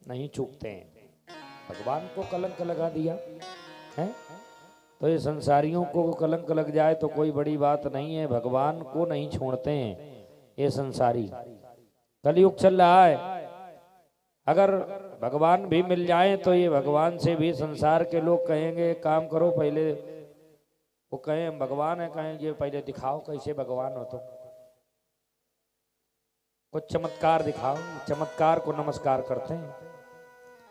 नहीं चूकते हैं। भगवान को कलंक लगा दिया है तो ये संसारियों को कलंक लग जाए तो कोई बड़ी बात नहीं है। भगवान को नहीं छोड़ते हैं ये संसारी। कलयुग चल रहा है, अगर भगवान भी मिल जाए तो ये भगवान से भी संसार के लोग कहेंगे काम करो पहले, वो कहें हम भगवान है, कहें ये पहले दिखाओ कैसे भगवान हो तुम, कुछ चमत्कार दिखाओ। चमत्कार को नमस्कार करते हैं,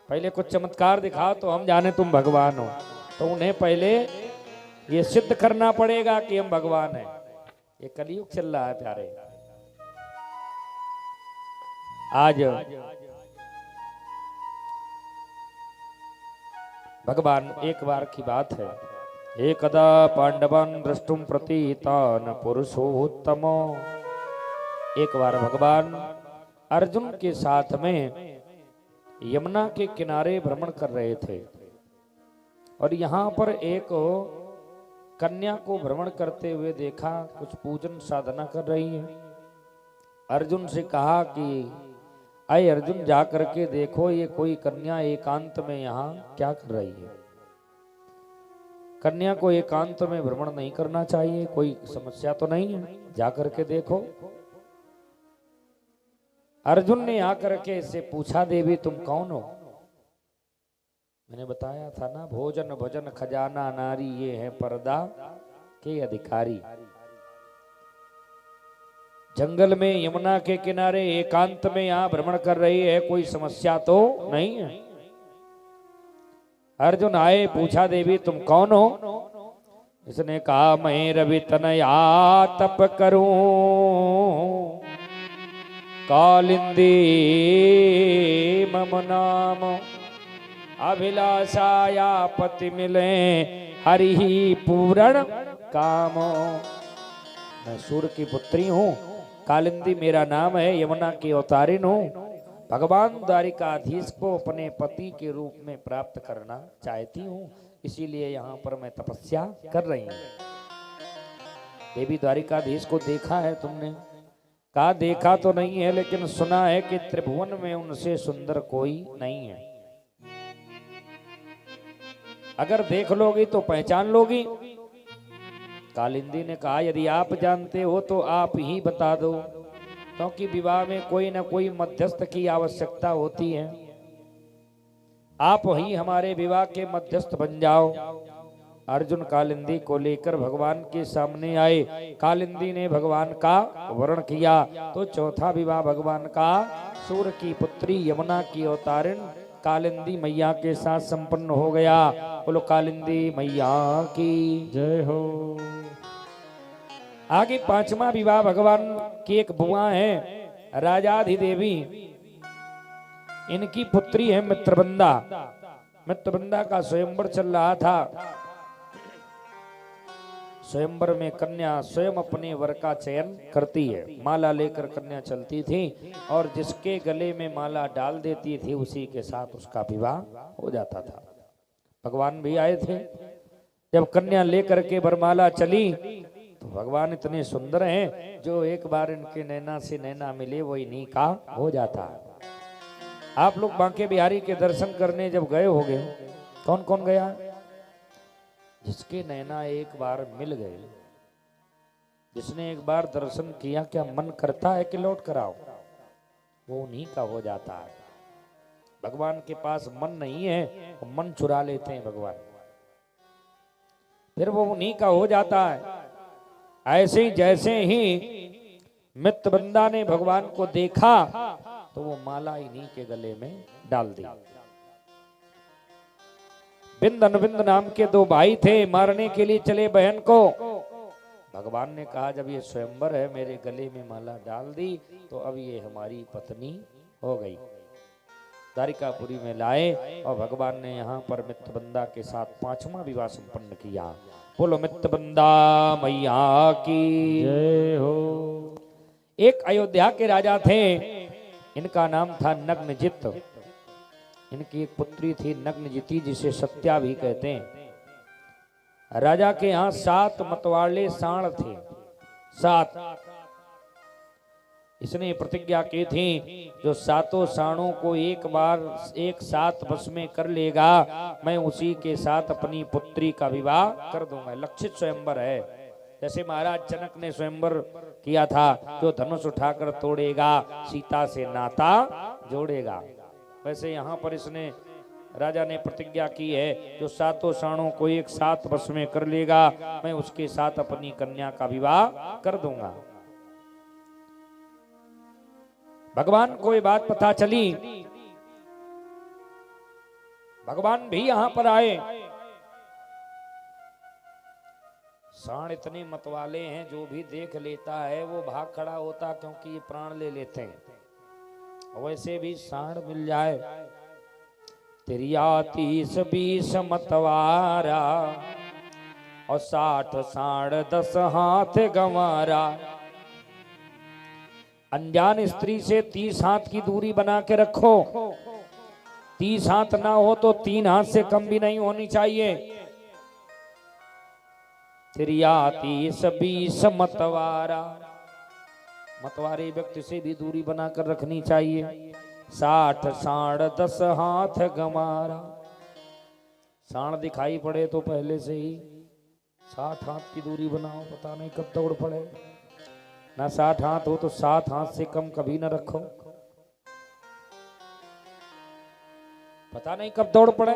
पहले कुछ चमत्कार दिखाओ तो हम जाने तुम भगवान हो। तो उन्हें पहले ये सिद्ध करना पड़ेगा कि हम भगवान हैं। ये कलयुग चल रहा है प्यारे। आज भगवान एक बार की बात है, एकदा पांडवान द्रष्टुम प्रतीतान पुरुषोत्तमो। एक बार भगवान अर्जुन के साथ में यमुना के किनारे भ्रमण कर रहे थे और यहाँ पर एक कन्या को भ्रमण करते हुए देखा, कुछ पूजन साधना कर रही है। अर्जुन से कहा कि अय अर्जुन जा करके देखो ये कोई कन्या एकांत में यहाँ क्या कर रही है। कन्या को एकांत में भ्रमण नहीं करना चाहिए, कोई समस्या तो नहीं है, जा करके देखो। अर्जुन ने आकर के इससे पूछा, देवी तुम कौन हो? मैंने बताया था ना, भोजन भजन खजाना नारी ये है पर्दा के अधिकारी। जंगल में यमुना के किनारे एकांत में यहाँ भ्रमण कर रही है, कोई समस्या तो नहीं है। अर्जुन आए, पूछा देवी तुम कौन हो? इसने कहा मैं रवि तनया तप करूं, कालिंदी मम नाम, अभिलाषाया पति मिले हरि पूर्ण कामो। मैं सूर्य की पुत्री हूँ, कालिंदी मेरा नाम है, यमुना की अवतारिण हूँ। भगवान द्वारिकाधीश को अपने पति के रूप में प्राप्त करना चाहती हूँ, इसीलिए यहाँ पर मैं तपस्या कर रही हूँ। देवी द्वारिकाधीश को देखा है तुमने? कहा देखा तो नहीं है, लेकिन सुना है कि त्रिभुवन में उनसे सुंदर कोई नहीं है। अगर देख लोगी तो पहचान लोगी। कालिंदी ने कहा यदि आप जानते हो तो आप ही बता दो, क्योंकि विवाह में कोई ना कोई मध्यस्थ की आवश्यकता होती है। आप ही हमारे विवाह के मध्यस्थ बन जाओ। अर्जुन कालिंदी को लेकर भगवान के सामने आए। कालिंदी ने भगवान का वर्ण किया तो चौथा विवाह भगवान का सूर्य की पुत्री यमुना की अवतारिण कालिंदी मैया के साथ संपन्न हो गया। बोलो कालिंदी मैया की जय हो। आगे पांचवा विवाह भगवान की एक बुआ है राजाधिदेवी, इनकी पुत्री है मित्रवंदा। मित्रवंदा का स्वयंवर चल रहा था। स्वयंवर में कन्या स्वयं अपने वर का चयन करती है। माला लेकर कन्या चलती थी और जिसके गले में माला डाल देती थी उसी के साथ उसका विवाह हो जाता था। भगवान भी आए थे। जब कन्या लेकर के वरमाला चली तो भगवान इतने सुंदर हैं, जो एक बार इनके नैना से नैना मिले वो इन्हीं का हो जाता है। आप लोग बांके बिहारी के दर्शन करने जब गए होंगे, कौन कौन गया? जिसके नैना एक बार मिल गए, जिसने एक बार दर्शन किया, क्या मन करता है कि लौट कर आओ? वो उन्हीं का हो जाता है। भगवान के पास मन नहीं है, वो मन चुरा लेते हैं भगवान, फिर वो उन्हीं का हो जाता है। ऐसे ही जैसे ही मित्रवंदा ने भगवान को देखा तो वो माला इन्हीं के गले में डाल दी। बिंद अनबिंद नाम के दो भाई थे, मारने के लिए चले बहन को। भगवान ने कहा जब ये स्वयंवर है, मेरे गले में माला डाल दी तो अब ये हमारी पत्नी हो गई। द्वारिकापुरी में लाए और भगवान ने यहाँ पर मित्रवंदा के साथ पांचवा विवाह संपन्न किया। बोलो मित्रवंदा मैया की जय हो। एक अयोध्या के राजा थे, इनका नाम था नग्नजित। इनकी एक पुत्री थी नग्नजिती, जिसे सत्या भी कहते हैं। राजा के यहाँ 7 मतवाले सांड थे, 7। इसने प्रतिज्ञा की थी जो सातों साणों को एक बार एक साथ बस में कर लेगा मैं उसी के साथ अपनी पुत्री का विवाह कर दूंगा। लक्षित स्वयंवर है, जैसे महाराज जनक ने स्वयंवर किया था, जो धनुष उठाकर तोड़ेगा सीता से नाता जोड़ेगा, वैसे यहाँ पर इसने राजा ने प्रतिज्ञा की है जो सातों साणों को एक साथ बस में कर लेगा मैं उसके साथ अपनी कन्या का विवाह कर दूंगा। भगवान को ये बात पता चली, भगवान भी यहां पर आए। साण इतने मतवाले हैं, जो भी देख लेता है वो भाग खड़ा होता, क्योंकि ये प्राण ले लेते हैं। वैसे भी साण मिल जाए, तेरी 30-20 मतवारा और 60 साढ़ 10 हाथ गंवारा। अनजान स्त्री से 30 हाथ की दूरी बना के रखो, 30 हाथ ना हो तो 3 हाथ से कम भी नहीं होनी चाहिए। तेरी 30-20 मतवारा, मतवारे व्यक्ति से भी दूरी बनाकर रखनी चाहिए। 60 साढ़ 10 हाथ गंवारा, साढ़ दिखाई पड़े तो पहले से ही 60 हाथ की दूरी बनाओ, पता नहीं कब दौड़ पड़े। ना 60 हाथ हो तो 7 हाथ से कम कभी ना रखो, पता नहीं कब दौड़ पड़े।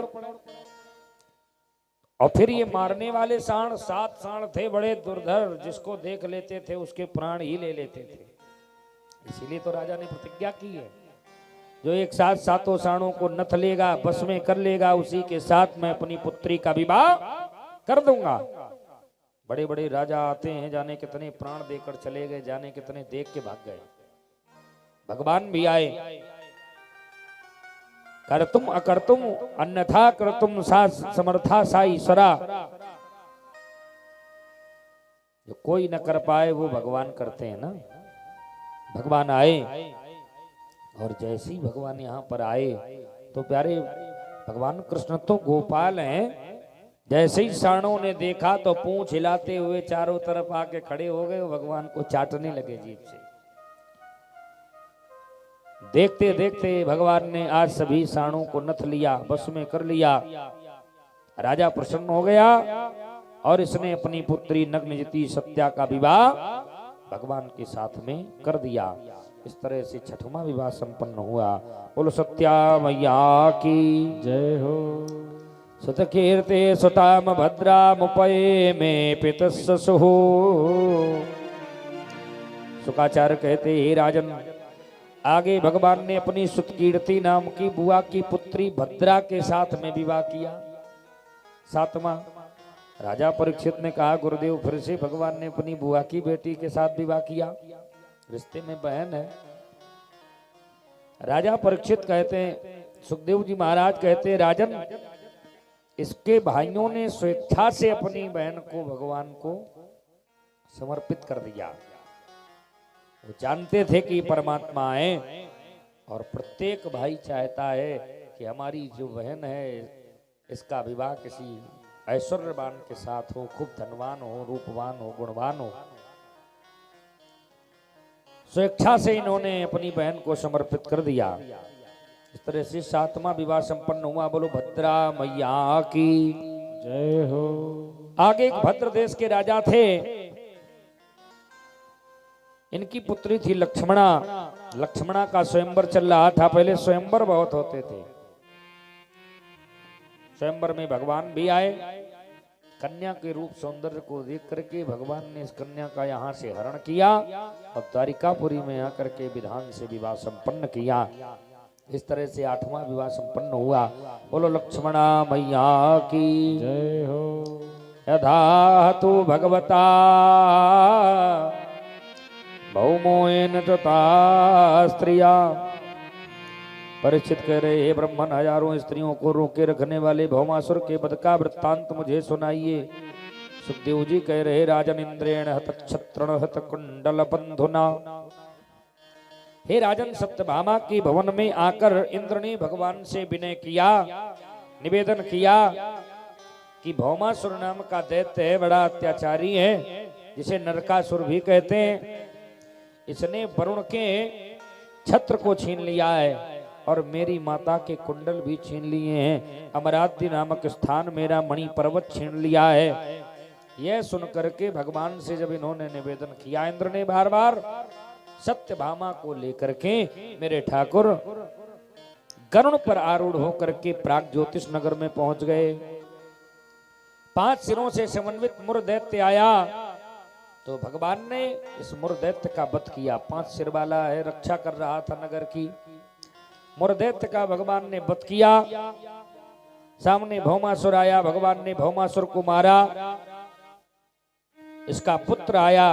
और फिर ये मारने वाले साण 7 साण थे बड़े दुर्धर, जिसको देख लेते थे उसके प्राण ही ले लेते थे। इसीलिए तो राजा ने प्रतिज्ञा की है जो एक साथ सातों साणों को नथ लेगा बस में कर लेगा उसी के साथ मैं अपनी पुत्री का विवाह कर दूंगा। बड़े बड़े राजा आते हैं, जाने कितने प्राण देकर चले गए, जाने कितने देख के भाग गए। भगवान भी आए, करतुम अकर्तुम अन्यथा कर्तुम सा समर्था सा ईश्वरा। जो कोई न कर पाए वो भगवान करते हैं ना। भगवान आए और जैसे ही भगवान यहाँ पर आए तो प्यारे भगवान कृष्ण तो गोपाल हैं, जैसे ही साणों ने देखा तो पूंछ हिलाते हुए चारों तरफ आके खड़े हो गए, भगवान को चाटने लगे जीभ से। देखते देखते भगवान ने आज सभी साणों को नथ लिया, बस में कर लिया। राजा प्रसन्न हो गया और इसने अपनी पुत्री नग्नजिती सत्या का विवाह भगवान के साथ में कर दिया। इस तरह से 6वां विवाह संपन्न हुआ। बोलो सत्या मैया की जय हो। सतकीर्ते सुताम भद्रा मुपये में पितस्सु। शुकाचार्य कहते हे राजन, आगे भगवान ने अपनी सुतकीर्ति नाम की बुआ की पुत्री भद्रा के साथ में विवाह किया। 7वां राजा परीक्षित ने कहा गुरुदेव फिर से भगवान ने अपनी बुआ की बेटी के साथ विवाह किया, रिश्ते में बहन है। राजा परीक्षित कहते हैं, सुखदेव जी महाराज कहते हैं राजन, इसके भाइयों ने स्वेच्छा से अपनी बहन को भगवान को समर्पित कर दिया। वो जानते थे कि परमात्मा है और प्रत्येक भाई चाहता है कि हमारी जो बहन है इसका विवाह किसी ऐश्वर्यवान के साथ हो, खूब धनवान हो, रूपवान हो, गुणवान हो। स्वेच्छा से इन्होंने अपनी बहन को समर्पित कर दिया। इस तरह से 7वां विवाह संपन्न हुआ। बोलो भद्रा मैया की जय हो। आगे एक भद्र देश के राजा थे, इनकी पुत्री थी लक्ष्मणा। लक्ष्मणा का स्वयंवर चल रहा था। पहले स्वयंवर बहुत होते थे। स्वयंवर में भगवान भी आए। कन्या के रूप सौंदर्य को देख करके भगवान ने इस कन्या का यहाँ से हरण किया और द्वारिकापुरी में आकर के विधान से विवाह संपन्न किया। इस तरह से 8वां विवाह संपन्न हुआ। बोलो लक्ष्मणा मैया की जय हो। यथा तु भगवता भौमोएन तथा स्त्रिया। परीक्षित कह रहे हे ब्रह्मन, हजारों स्त्रियों को रोके रखने वाले भौमासुर के वध का वृत्तांत मुझे सुनाइए। सुखदेव जी कह रहे राजन इंद्रेण हत क्षत्रण हत कुंडल बंधुना। हे राजन, सत्यभामा के भवन में आकर इंद्र ने भगवान से विनय किया, निवेदन किया कि भौमासुर नाम का दैत्य है, बड़ा अत्याचारी है, जिसे नरकासुर भी कहते हैं। इसने वरुण के छत्र को छीन लिया है और मेरी माता के कुंडल भी छीन लिए हैं। अमरावती नामक स्थान मेरा मणि पर्वत छीन लिया है। यह सुन करके भगवान से जब इन्होंने निवेदन किया, इंद्र ने बार बार सत्यभामा को लेकर के मेरे ठाकुर गरुड़ पर आरूढ़ होकर के प्राग ज्योतिष नगर में पहुंच गए। 5 सिरों से समन्वित मुर दैत्य आया तो भगवान ने इस मुर दैत्य का वध किया। 5 सिर वाला है, रक्षा कर रहा था नगर की। मुर दैत्य का भगवान ने वध किया। सामने भौमासुर आया, भगवान ने भौमासुर को मारा। इसका पुत्र आया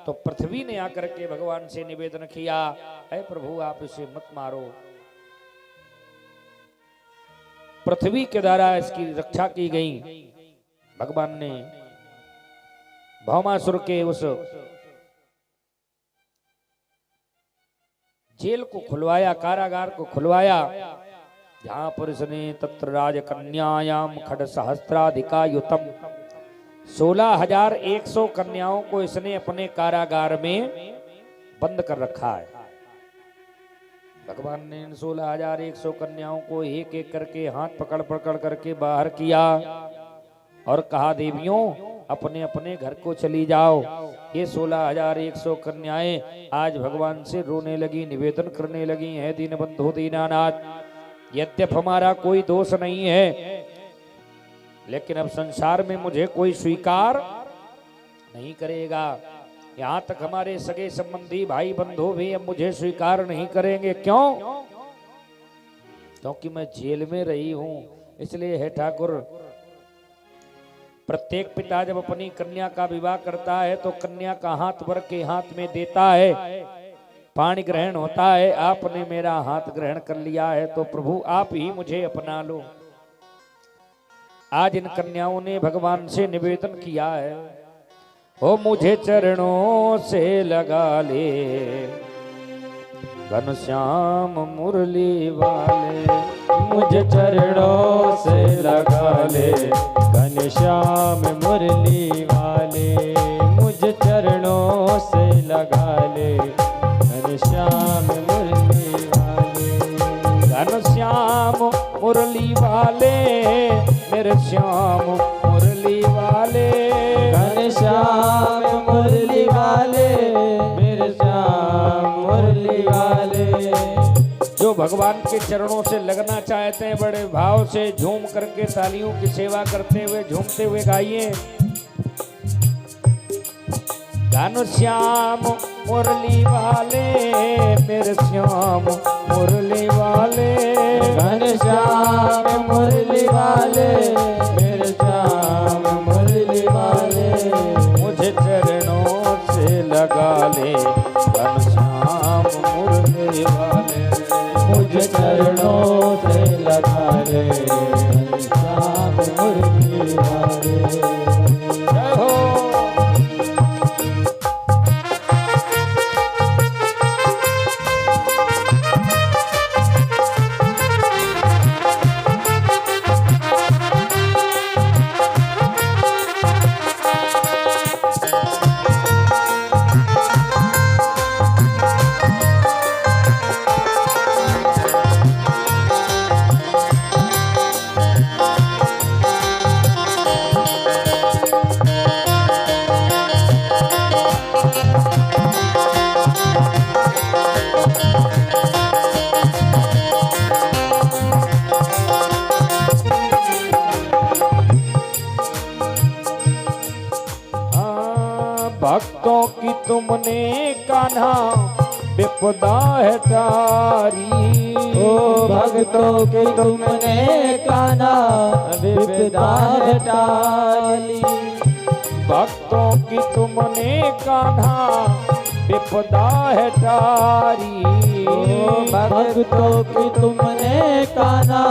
तो पृथ्वी ने आकर के भगवान से निवेदन किया, हे प्रभु आप इसे मत मारो। पृथ्वी के द्वारा इसकी रक्षा की गई। भगवान ने भौमासुर के उस जेल को खुलवाया, कारागार को खुलवाया, जहां पर इसने तत्र राजकन्यायाम खड सहस्त्राधिका युतम 16,100 कन्याओं को इसने अपने कारागार में बंद कर रखा है। भगवान ने इन 16,100 कन्याओं को एक एक करके हाथ पकड़ पकड़ करके बाहर किया और कहा, देवियों अपने अपने घर को चली जाओ। ये 16,100 कन्याएं आज भगवान से रोने लगी, निवेदन करने लगी हैं, दीनबंधु दीनानाथ, यद्यप हमारा कोई दोष नहीं है, लेकिन अब संसार में मुझे कोई स्वीकार नहीं करेगा। यहाँ तक हमारे सगे संबंधी भाई बंधु भी अब मुझे स्वीकार नहीं करेंगे। क्यों? क्योंकि मैं जेल में रही हूं। इसलिए हे ठाकुर, प्रत्येक पिता जब अपनी कन्या का विवाह करता है तो कन्या का हाथ वर के हाथ में देता है, पाणी ग्रहण होता है। आपने मेरा हाथ ग्रहण कर लिया है तो प्रभु आप ही मुझे अपना लो। आज इन कन्याओं ने भगवान से निवेदन किया है, हो मुझे चरणों से लगा ले घनश्याम मुरली वाले, मुझे चरणों से लगा ले घनश्याम मुरली वाले, मुझे चरणों से लगा ले घनश्याम मुरली वाले, घनश्याम मुरली वाले मेरे श्याम मुरली वाले, घनश्याम मुरली वाले मेरे श्याम मुरली वाले। जो भगवान के चरणों से लगना चाहते हैं बड़े भाव से झूम करके तालियों की सेवा करते हुए झूमते हुए गाइए, घनश्याम मुरली वाले मेरे श्याम मुरली वाले, घनश्याम मुरली वाले मेरे श्याम मुरली वाले, मुझे चरणों से लगा ले घनश्याम मुरली वाले, मुझे चरणों से लगा ले घनश्याम मुरली वाले। जय हो। भक्तों की तुमने कान्हा विपदा है तारी, ओ भक्तों की तुमने कान्हा विपदा है टाली, भक्तों की तुमने कान्हा विपदा है तारी, ओ भक्तों की तुमने कान्हा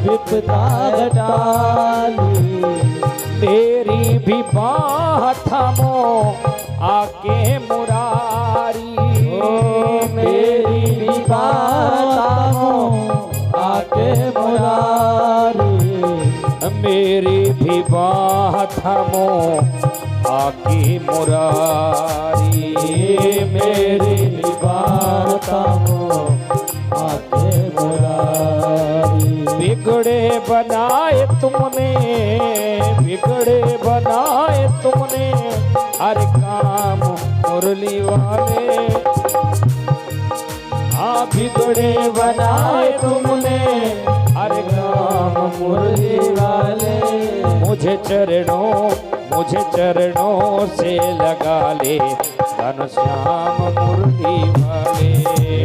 विपदा है टाली, मेरी भी बाह थामो आके मुरारी, ओ मेरी भी बाह थामो आके मुरारी, मेरी भी बाह थामो आके मुरारी। मेरी बाता को आके मुरारी। बिगड़े बनाए तुमने, बिगड़े बनाए तुमने, हर काम मुरली वाले। हाँ बिगड़े बनाए तुमने, हर काम मुरली वाले। मुझे चरणों से लगा ले घनश्याम मुरली वाले।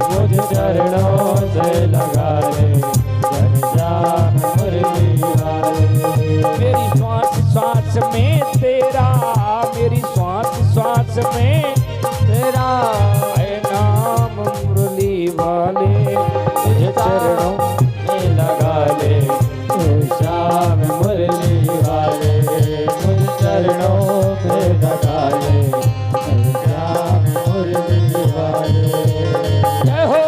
मुझे चरणों से लगा ले घनश्याम मुरली वाले। मेरी श्वास श्वास में तेरा, मेरी श्वास श्वास में तेरा है नाम मुरली वाले। मुझे चरणों में लगा ले घनश्याम मुरली वाले। मुझे चरणों में लगा ले घनश्याम मुरली वाले। जय हो।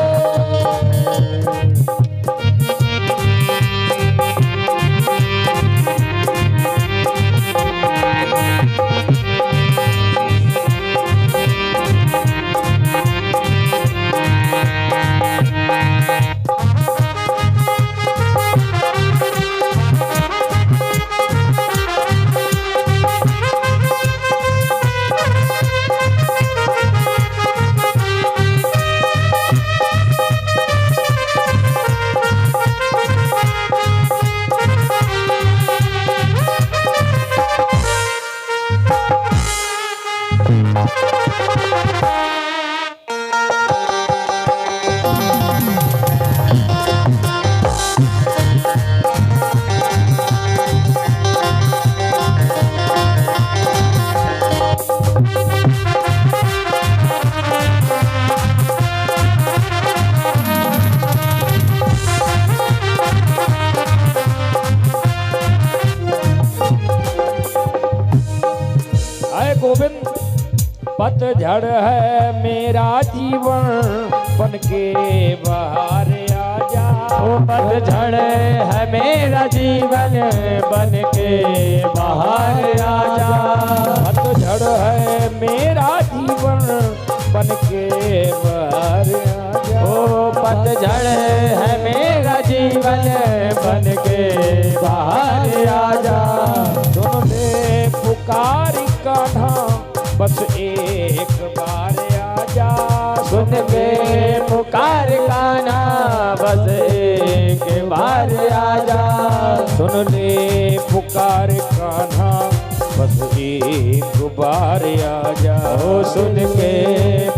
गोविंद पतझड़ है मेरा जीवन, बन के बाहर आजा। ओ पतझड़ है मेरा जीवन, बन के बाहर आजा। पतझड़ है मेरा जीवन, बन के बाहर आजा। ओ पतझड़ है मेरा जीवन, बन के बाहर आजा। सुन ले पुकार कान्हा, बस एक बार आजा। सुन के पुकार कान्हा, बस एक बार आजा। सुन ले पुकार कान्हा, बस एक बार आजा। ओ सुन के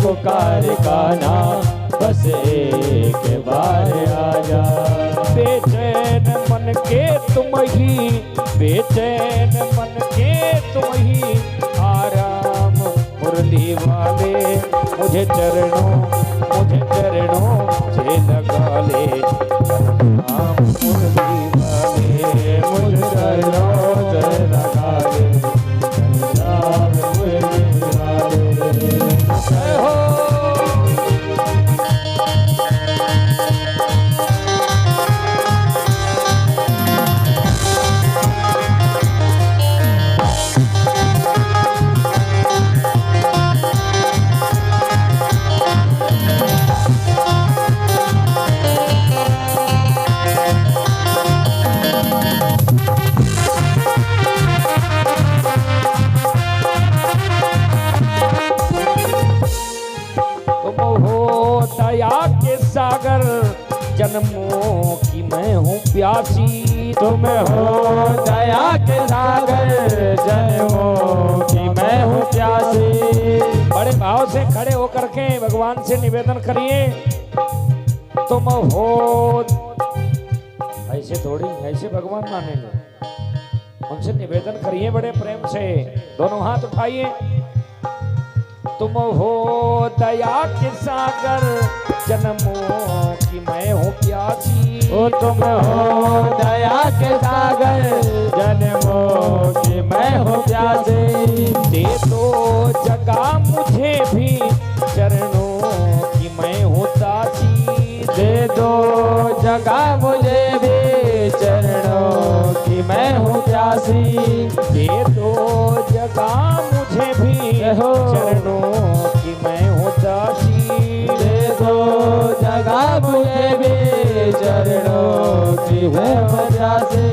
पुकार कान्हा, बस एक बार आजा। बेचैन मन के तुम ही, बेचैन मन के तुम ही, आराम मुरली वाले। मुझे चरणों से लगा ले आराम मुरली वाले। मुझे चरणों से लगा ले आराम मुरली वाले। जय हो। सागर जन्मों की मैं हूँ प्यासी। तुम हो दया के सागर, जन्मों की मैं हूँ प्यासी। बड़े भाव से खड़े होकर के भगवान से निवेदन करिए। तुम हो, ऐसे थोड़ी, ऐसे भगवान मानेंगे। उनसे निवेदन करिए बड़े प्रेम से, दोनों हाथ उठाइए। तुम हो दया के सागर, जन्मों की मैं हूँ प्यासी। ओ तुम हो दया के सागर, जन्मों की मैं हूँ प्यासी। दे दो जगह मुझे भी, चरणों की मैं हूँ दासी। दे दो जगह मुझे भी, चरणों की मैं हूँ प्यासी। दे दो जगह मुझे मुझे भी हो। चरणों की मैं हूँ दासी। दे दो जगह मुझे भी चरणों की है वजह से।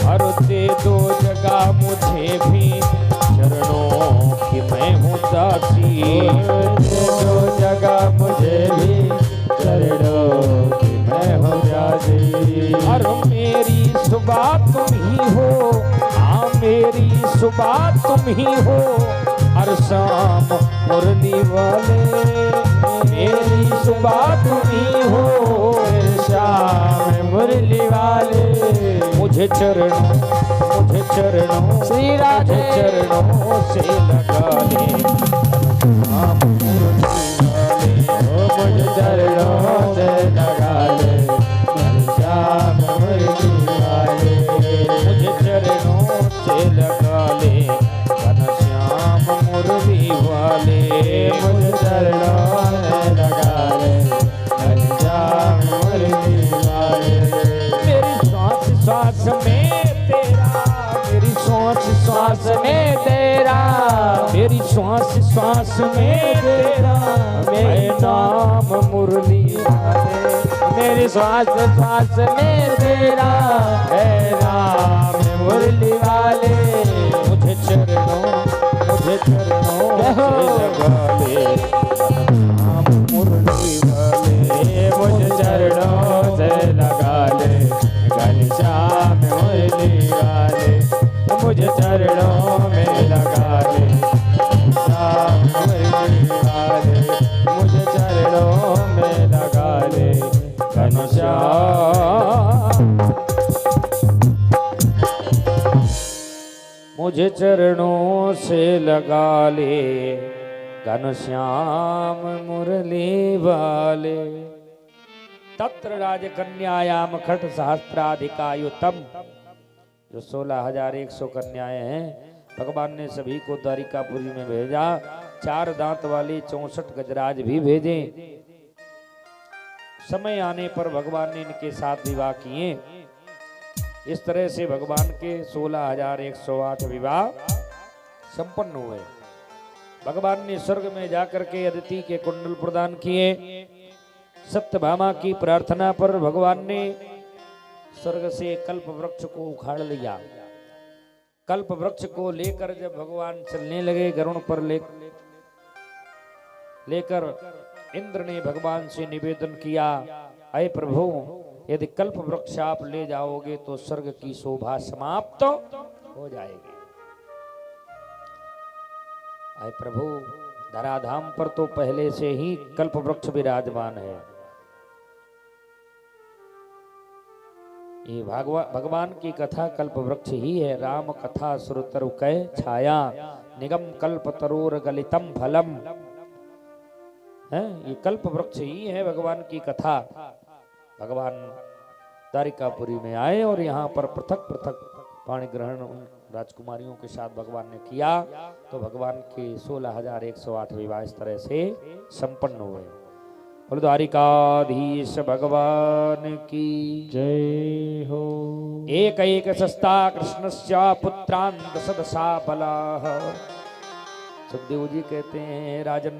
और दे दो जगह मुझे भी चरणों की मैं हूँ दासी। दे दो जगह मुझे भी चरणों की मैं हूँ दासी। और मेरी सुबह तुम ही हो, हाँ मेरी सुबह तुम ही हो। हर शाम मुरली वाले मेरी सुबह तुम ही हो। हर शाम मुरली वाले मुझे चरणों श्री राधे चरणों से लगा ले। हाँ मुरली वाले मुझे चरणों से लगा ले। हर शाम मुरली वाले मुझे चरणों से लगा ले। घनश्याम मुरली वाले मुझे चरणों से लगा ले। हर शाम मुरली वाले मेरी श्वास श्वास में तेरा, मेरी श्वास श्वास में तेरा, मेरी श्वास श्वास में तेरा, मेरे नाम मुरली वाले। मेरी श्वास श्वास में तेरा है नाम मुरली वाले। मुझे चरणों से लगा ले। नाम मुरली वाले मुझे चरणों से लगा ले। घनश्याम मुरली वाले मुझे चरणों में लगा ले। घनश्याम मुरली वाले मुझे चरणों में लगा ले। घनश्याम मुझे चरणों से लगा ले। घनश्याम मुरली वाले। तत्र राजकन्यायाम खट सहस्त्राधिकायुतम। जो 16,100 कन्याएं हैं, भगवान ने सभी को द्वारिकापुरी में भेजा। 4 दांत वाले 64 गजराज भी भेजे। समय आने पर भगवान ने इनके साथ विवाह किए। इस तरह से भगवान के 16,108 विवाह संपन्न हुए। भगवान ने स्वर्ग में जाकर के अदिति के कुंडल प्रदान किए। सत्यभामा की प्रार्थना पर भगवान ने स्वर्ग से कल्प वृक्ष को उखाड़ लिया। कल्प वृक्ष को लेकर जब भगवान चलने लगे, गरुड़ पर लेकर इंद्र ने भगवान से निवेदन किया, अय प्रभु, यदि कल्प वृक्ष आप ले जाओगे तो स्वर्ग की शोभा समाप्त हो जाएगी। अय प्रभु, धराधाम पर तो पहले से ही कल्प वृक्ष विराजमान है। ये भगवान की कथा कल्प वृक्ष ही है। राम कथा सुरतरु कै छाया, निगम कल्प तरोर गलितम फलम। है ये कल्प वृक्ष ही है भगवान की कथा। भगवान द्वारिकापुरी में आए और यहाँ पर पृथक पृथक पाणी ग्रहण उन राजकुमारियों के साथ भगवान ने किया। तो भगवान के 16,108 विवाह इस तरह से संपन्न हुए। और द्वारिकाधीश भगवान की जय हो। एक एक सस्ता कृष्णस्य पुत्रान दश दशा बलाः। सुखदेव जी कहते हैं, राजन,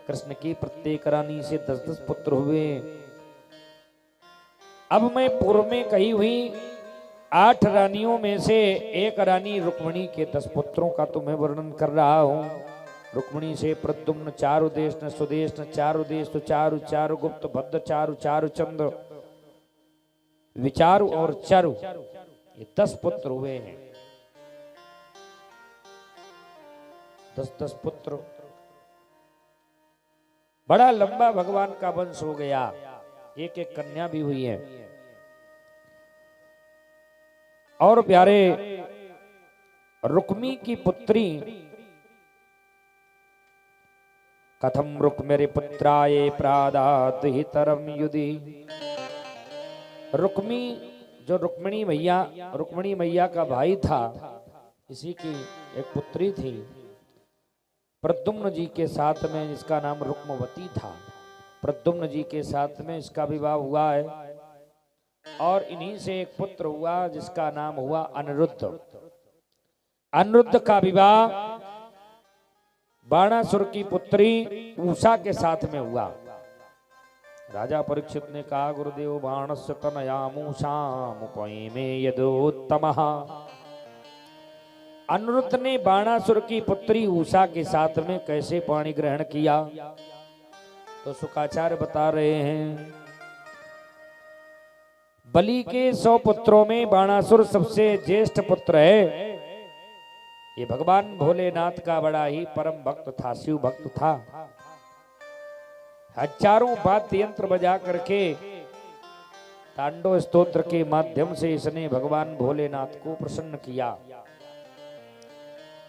कृष्ण की प्रत्येक रानी से 10-10 पुत्र हुए। अब मैं पूर्व में कही हुई 8 रानियों में से एक रानी रुक्मिणी के 10 पुत्रों का तुम्हें वर्णन कर रहा हूं। रुक्मिणी से प्रद्युम्न, चारु देश न सुदेश न चारु देश तो चारु, चारु गुप्त भद्र चारु, चारु चंद्र, विचारु और चारु, ये 10 पुत्र हुए हैं। 10-10 पुत्र, बड़ा लंबा भगवान का वंश हो गया। एक एक कन्या भी हुई है। और प्यारे रुक्मी की पुत्री, कथम रुक्मेरे पुत्राये प्रादात हितरम युधि। रुक्मी, जो रुक्मिणी मैया का भाई था, इसी की एक पुत्री थी प्रद्युम्न जी के साथ में, जिसका नाम रुक्मवती था। प्रद्युम्न जी के साथ में इसका विवाह हुआ है। और इन्हीं से एक पुत्र हुआ जिसका नाम हुआ अनिरुद्ध। अनिरुद्ध का विवाह बाणासुर की पुत्री उषा के साथ में हुआ। राजा परीक्षित ने कहा, गुरुदेव बाणस्य तनयामूषामुपै में यदोत्तमः। अनिरुद्ध ने बाणासुर की पुत्री उषा के साथ में कैसे पाणी ग्रहण किया? तो शुकाचार्य बता रहे हैं, बलि के 100 पुत्रों में बाणासुर सबसे ज्येष्ठ पुत्र है। ये भगवान भोलेनाथ का बड़ा ही परम भक्त था, शिव भक्त था। हजारों वाद्य यंत्र बजा करके तांडव स्तोत्र के माध्यम से इसने भगवान भोलेनाथ को प्रसन्न किया।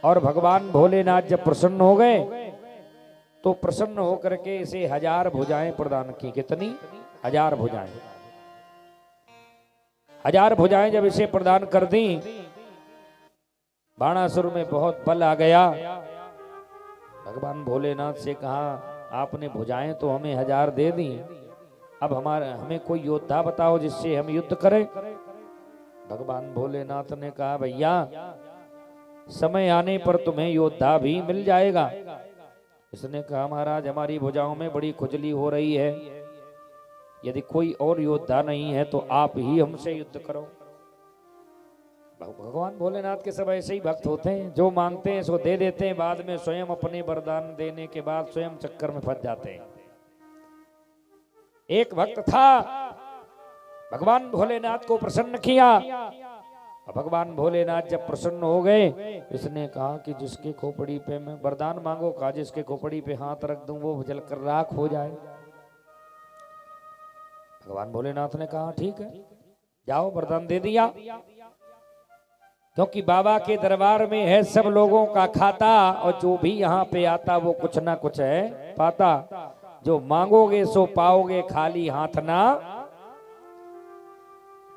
और भगवान भोलेनाथ जब प्रसन्न हो गए तो प्रसन्न होकर के इसे 1000 भुजाएं प्रदान की। कितनी? 1000 भुजाएं। 1000 भुजाएं जब इसे प्रदान कर दी, बाणासुर में बहुत बल आ गया। भगवान भोलेनाथ से कहा, आपने भुजाएं तो हमें 1000 दे दी, अब हमें कोई योद्धा बताओ जिससे हम युद्ध करें। भगवान भोलेनाथ ने कहा, भैया समय आने पर तुम्हें योद्धा भी मिल जाएगा। इसने कहा, महाराज हमारी भुजाओं में बड़ी खुजली हो रही है, यदि कोई और योद्धा नहीं है तो आप ही हमसे युद्ध करो। भगवान भोलेनाथ के सब ऐसे ही भक्त होते हैं, जो मांगते हैं सो दे देते हैं, बाद में स्वयं अपने वरदान देने के बाद स्वयं चक्कर में फंस जाते हैं। एक भक्त था, भगवान भोलेनाथ को प्रसन्न किया। भगवान भोलेनाथ जब प्रसन्न हो गए, इसने कहा कि जिसके खोपड़ी पे मैं वरदान मांगो, कहा जिसके खोपड़ी पे हाथ रख दूं वो जलकर राख हो जाए। भगवान भोलेनाथ ने कहा, ठीक है जाओ, वरदान दे दिया। क्योंकि बाबा के दरबार में है सब लोगों का खाता, और जो भी यहाँ पे आता वो कुछ ना कुछ है पाता। जो मांगोगे सो पाओगे, खाली हाथ ना।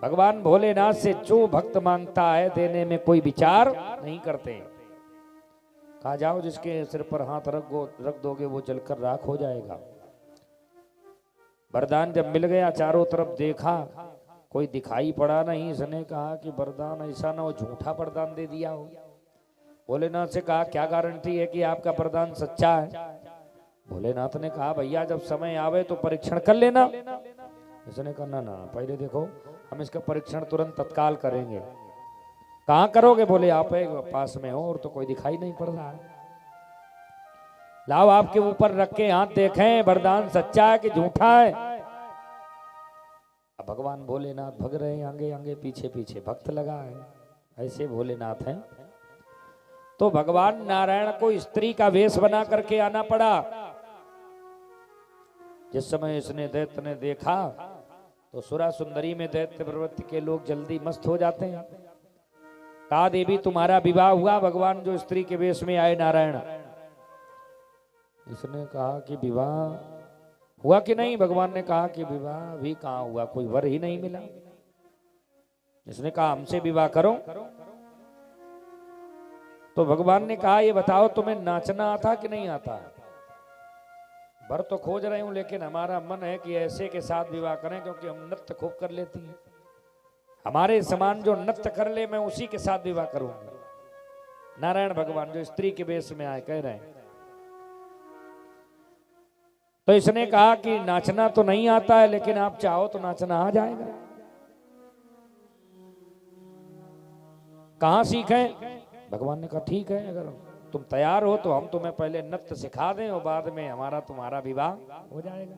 भगवान भोलेनाथ से जो भक्त मांगता है देने में कोई विचार नहीं करते। कहा जाओ, जिसके सिर पर हाथ रख दोगे वो जलकर राख हो जाएगा। वरदान जब मिल गया, चारों तरफ देखा, कोई दिखाई पड़ा नहीं। इसने कहा कि वरदान ऐसा ना हो झूठा वरदान दे दिया हो। भोलेनाथ से कहा, क्या गारंटी है कि आपका वरदान सच्चा है? भोलेनाथ ने कहा, भैया जब समय आवे तो परीक्षण कर लेना। इसने कहा, ना पहले देखो, हम इसका परीक्षण तुरंत तत्काल करेंगे। कहाँ करोगे? बोले आप पास में हो और तो कोई दिखाई नहीं पड़ रहा है। लाओ आपके ऊपर रख के हाथ देखें, वरदान सच्चा है कि झूठा है। अब भगवान भोलेनाथ भग रहे हैं, आगे आगे पीछे पीछे भक्त लगा है। ऐसे भोलेनाथ हैं। तो भगवान नारायण को स्त्री का वेश बना करके आना पड़ा। जिस समय इसने दैत्य ने देखा तो सुरा सुंदरी में दैत्य प्रवृत्ति के लोग जल्दी मस्त हो जाते हैं। कहा, देवी तुम्हारा विवाह हुआ? भगवान जो स्त्री के वेश में आए नारायण। इसने कहा कि विवाह हुआ कि नहीं? भगवान ने कहा कि विवाह भी कहाँ हुआ, कोई वर ही नहीं मिला। इसने कहा, हमसे विवाह करो। तो भगवान ने कहा, ये बताओ तुम्हें नाचना आता कि नहीं आता? वर तो खोज रहे हूं, लेकिन हमारा मन है कि ऐसे के साथ विवाह करें, क्योंकि हम नृत्य खूब कर लेती हैं। हमारे समान जो नृत्य कर ले मैं उसी के साथ विवाह करूंगा। नारायण भगवान जो स्त्री के वेश में आए कह रहे हैं। तो इसने कहा कि नाचना तो नहीं आता है, लेकिन आप चाहो तो नाचना आ जाएगा। कहां सीखें? भगवान ने कहा, ठीक है, अगर तुम तैयार हो तो हम तुम्हें पहले नृत्य सिखा दें और बाद में हमारा तुम्हारा विवाह हो जाएगा।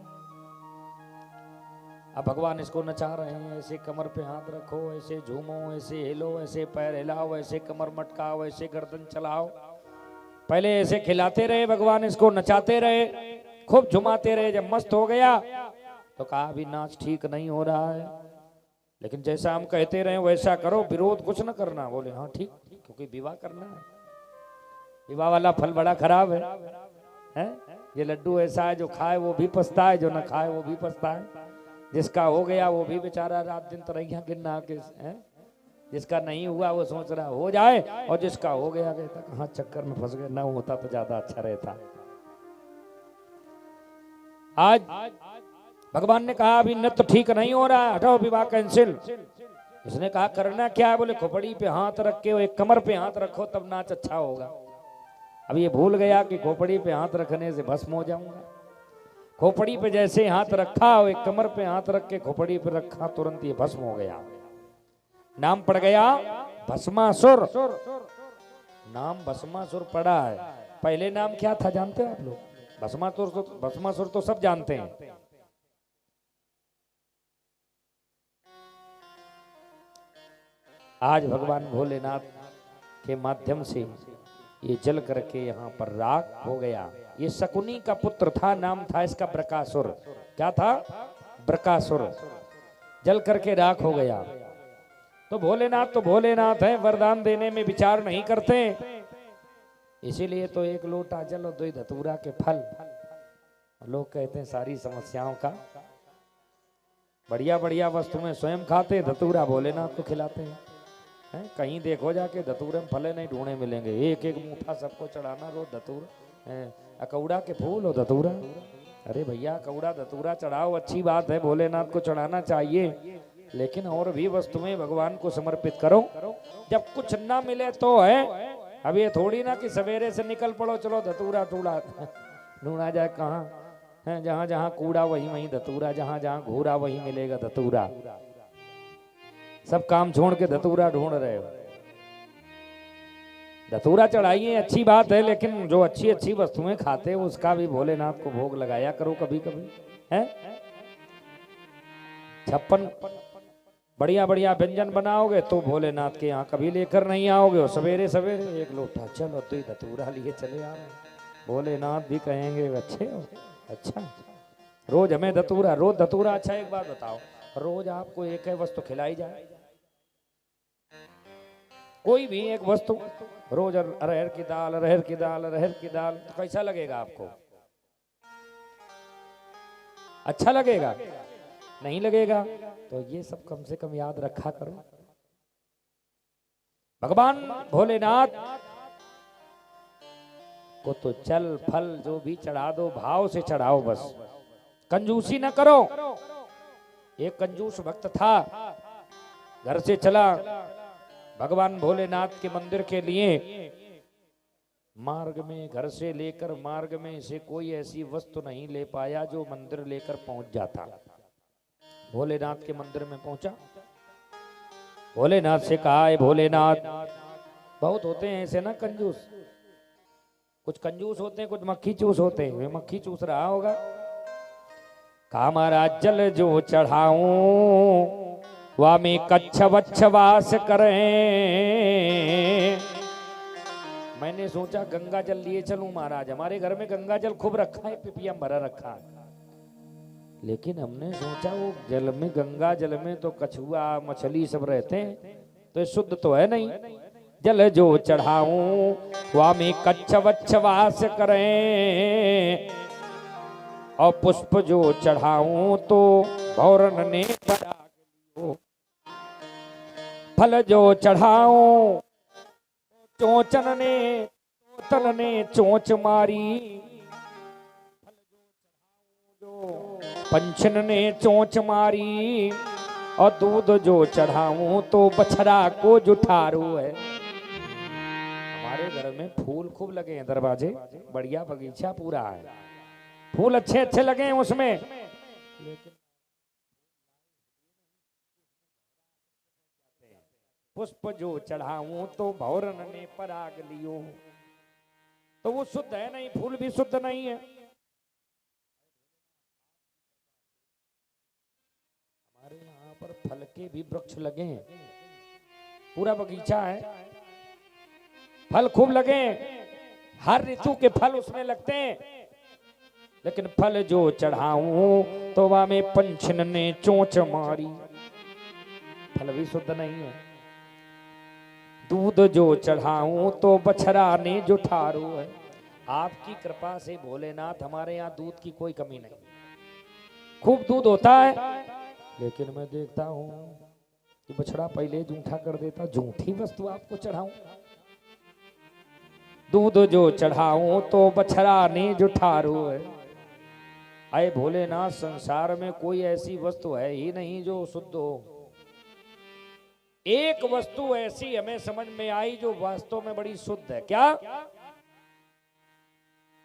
अब भगवान इसको नचा रहे हैं, ऐसे कमर पे हाथ रखो, ऐसे झूमो, ऐसे हिलो, ऐसे पैर हिलाओ, ऐसे कमर मटकाओ, ऐसे गर्दन चलाओ। पहले ऐसे खिलाते रहे भगवान, इसको नचाते रहे, खूब झुमाते रहे। जब मस्त हो गया तो कहा, अभी नाच ठीक नहीं हो रहा है, लेकिन जैसा हम कहते रहे वैसा करो, विरोध कुछ न करना। बोले, हाँ ठीक, क्योंकि विवाह करना है। विवाह वाला फल बड़ा खराब है? ये लड्डू ऐसा है, जो खाए वो भी पछता है, जो न खाए वो भी पछता है। जिसका हो गया वो भी बेचारा रात दिन तरैया गिनना के है, जिसका नहीं हुआ वो सोच रहा हो जाए, और जिसका हो गया कहता कहाँ चक्कर में फंस गए, ना होता तो ज्यादा अच्छा रहता। आज भगवान ने कहा, अभी नृत्य ठीक नहीं हो रहा है, हटाओ, विवाह कैंसिल। इसने कहा, करना क्या है? बोले, खोपड़ी पे हाथ रख के एक कमर पे हाथ रखो, तब नाच अच्छा होगा। अब ये भूल गया कि खोपड़ी पे हाथ रखने से भस्म हो जाऊंगा। खोपड़ी पे जैसे हाथ रखा और एक कमर पे हाथ रख के खोपड़ी पे रखा, तुरंत ये भस्म हो गया। नाम पड़ गया भस्मासुर। नाम भस्मासुर पड़ा है। पहले नाम क्या था जानते हो आप लोग? भस्मासुर तो सब जानते हैं। आज भगवान भोलेनाथ के माध्यम से ये जल करके यहाँ पर राख हो गया। ये शकुनी का पुत्र था, नाम था इसका बृकासुर। क्या था? बृकासुर। जल करके राख हो गया। तो भोलेनाथ है, वरदान देने में विचार नहीं करते, इसीलिए तो एक लोटा जल और 2 धतूरा के फल। लोग कहते हैं सारी समस्याओं का बढ़िया बढ़िया वस्तु में स्वयं खाते, धतूरा भोलेनाथ को खिलाते हैं। कहीं देखो जाके धतूरे में फले नहीं ढूंढे मिलेंगे। एक एक मुठा सबको चढ़ाना रोज धतूरा, अकौड़ा के फूल और धतूरा। अरे भैया अकौड़ा धतूरा चढ़ाओ, अच्छी बात है, भोलेनाथ को चढ़ाना चाहिए, लेकिन और भी वस्तुएं भगवान को समर्पित करो। जब कुछ ना मिले तो है। अब ये थोड़ी ना कि सवेरे से निकल पड़ो, चलो धतूरा टूड़ा ढूंढा जाए। कहाँ है? जहां जहां कूड़ा वहीं वहीं धतूरा, जहां जहां घूरा वहीं मिलेगा धतूरा। सब काम छोड़ के धतूरा ढूंढ रहे हो। धतूरा चढ़ाइए, अच्छी बात है, लेकिन जो अच्छी अच्छी वस्तुएं खाते हो उसका भी भोलेनाथ को भोग लगाया करो कभी कभी, है? 56 बढ़िया बढ़िया व्यंजन बनाओगे तो भोलेनाथ के यहाँ कभी लेकर नहीं आओगे। और सवेरे सवेरे एक लोटा चलो 2 धतूरा लिए चले आ रहे। भोलेनाथ भी कहेंगे अच्छे हो, अच्छा रोज हमें धतूरा, रोज धतूरा। अच्छा एक बात बताओ, रोज आपको एक है वस्तु खिलाई जाए, कोई भी एक वस्तु, रोज अरहर की दाल, अरहर की दाल, अरहर की दाल, तो कैसा लगेगा आपको? अच्छा लगेगा? नहीं लगेगा। तो ये सब कम से कम याद रखा करो। भगवान भोलेनाथ को तो चल फल जो भी चढ़ा दो, भाव से चढ़ाओ, बस कंजूसी न करो। एक कंजूस भक्त था, घर से चला भगवान भोलेनाथ के मंदिर के लिए। मार्ग में, घर से लेकर मार्ग में से कोई ऐसी वस्तु नहीं ले पाया जो मंदिर लेकर पहुंच जाता। भोलेनाथ के मंदिर में पहुंचा, भोलेनाथ से कहा, है भोलेनाथ, बहुत होते हैं ऐसे ना कंजूस, कुछ कंजूस होते हैं, कुछ मक्खी चूस होते हैं। वे मक्खी चूस रहा होगा। कहा महाराज जल जो चढ़ाऊं वा में कच्छ वच्छ वास करें। मैंने सोचा गंगा जल लिए चलूं महाराज, हमारे घर में गंगा जल खूब रखा है, पिपिया भरा रखा है, लेकिन हमने सोचा वो जल में, गंगा जल में तो कछुआ मछली सब रहते हैं, तो ये शुद्ध तो है नहीं। जल जो चढ़ाऊं वा में कच्छ वच्छ वास करें, और पुष्प जो चढ़ाऊं तो भौरन ने पराग लियो। फल जो चढ़ाऊं चोचन ने, तन ने चोंच मारी। पंचन ने चोंच मारी, और दूध जो चढ़ाऊं तो बछड़ा को जुठारू है। हमारे घर में फूल खूब लगे हैं, दरवाजे बढ़िया, बगीचा पूरा है, फूल अच्छे अच्छे लगे हैं उसमें, लेकिन पुष्प जो चढ़ाऊं तो भौरन ने पराग लियो। तो वो शुद्ध है नहीं, फूल भी शुद्ध नहीं है। हमारे यहाँ पर फल के भी वृक्ष लगे हैं, पूरा बगीचा है, फल खूब लगे हैं, हर ऋतु के फल उसमें लगते हैं, लेकिन फल जो चढ़ाऊं तो वहां में पंछन ने चोंच मारी। फल भी शुद्ध नहीं है। दूध जो चढ़ाऊं तो बछड़ा ने जुठारू है। आपकी कृपा से भोलेनाथ हमारे यहाँ दूध की कोई कमी नहीं, खूब दूध होता है, लेकिन मैं देखता हूं कि बछड़ा पहले जूठा कर देता। जूठी वस्तु आपको चढ़ाऊं? दूध जो चढ़ाऊं तो बछड़ा ने जुठारू है। आए भोलेनाथ, संसार में कोई ऐसी वस्तु है ही नहीं जो शुद्ध हो। एक वस्तु ऐसी हमें समझ में आई जो वास्तव में बड़ी शुद्ध है। क्या?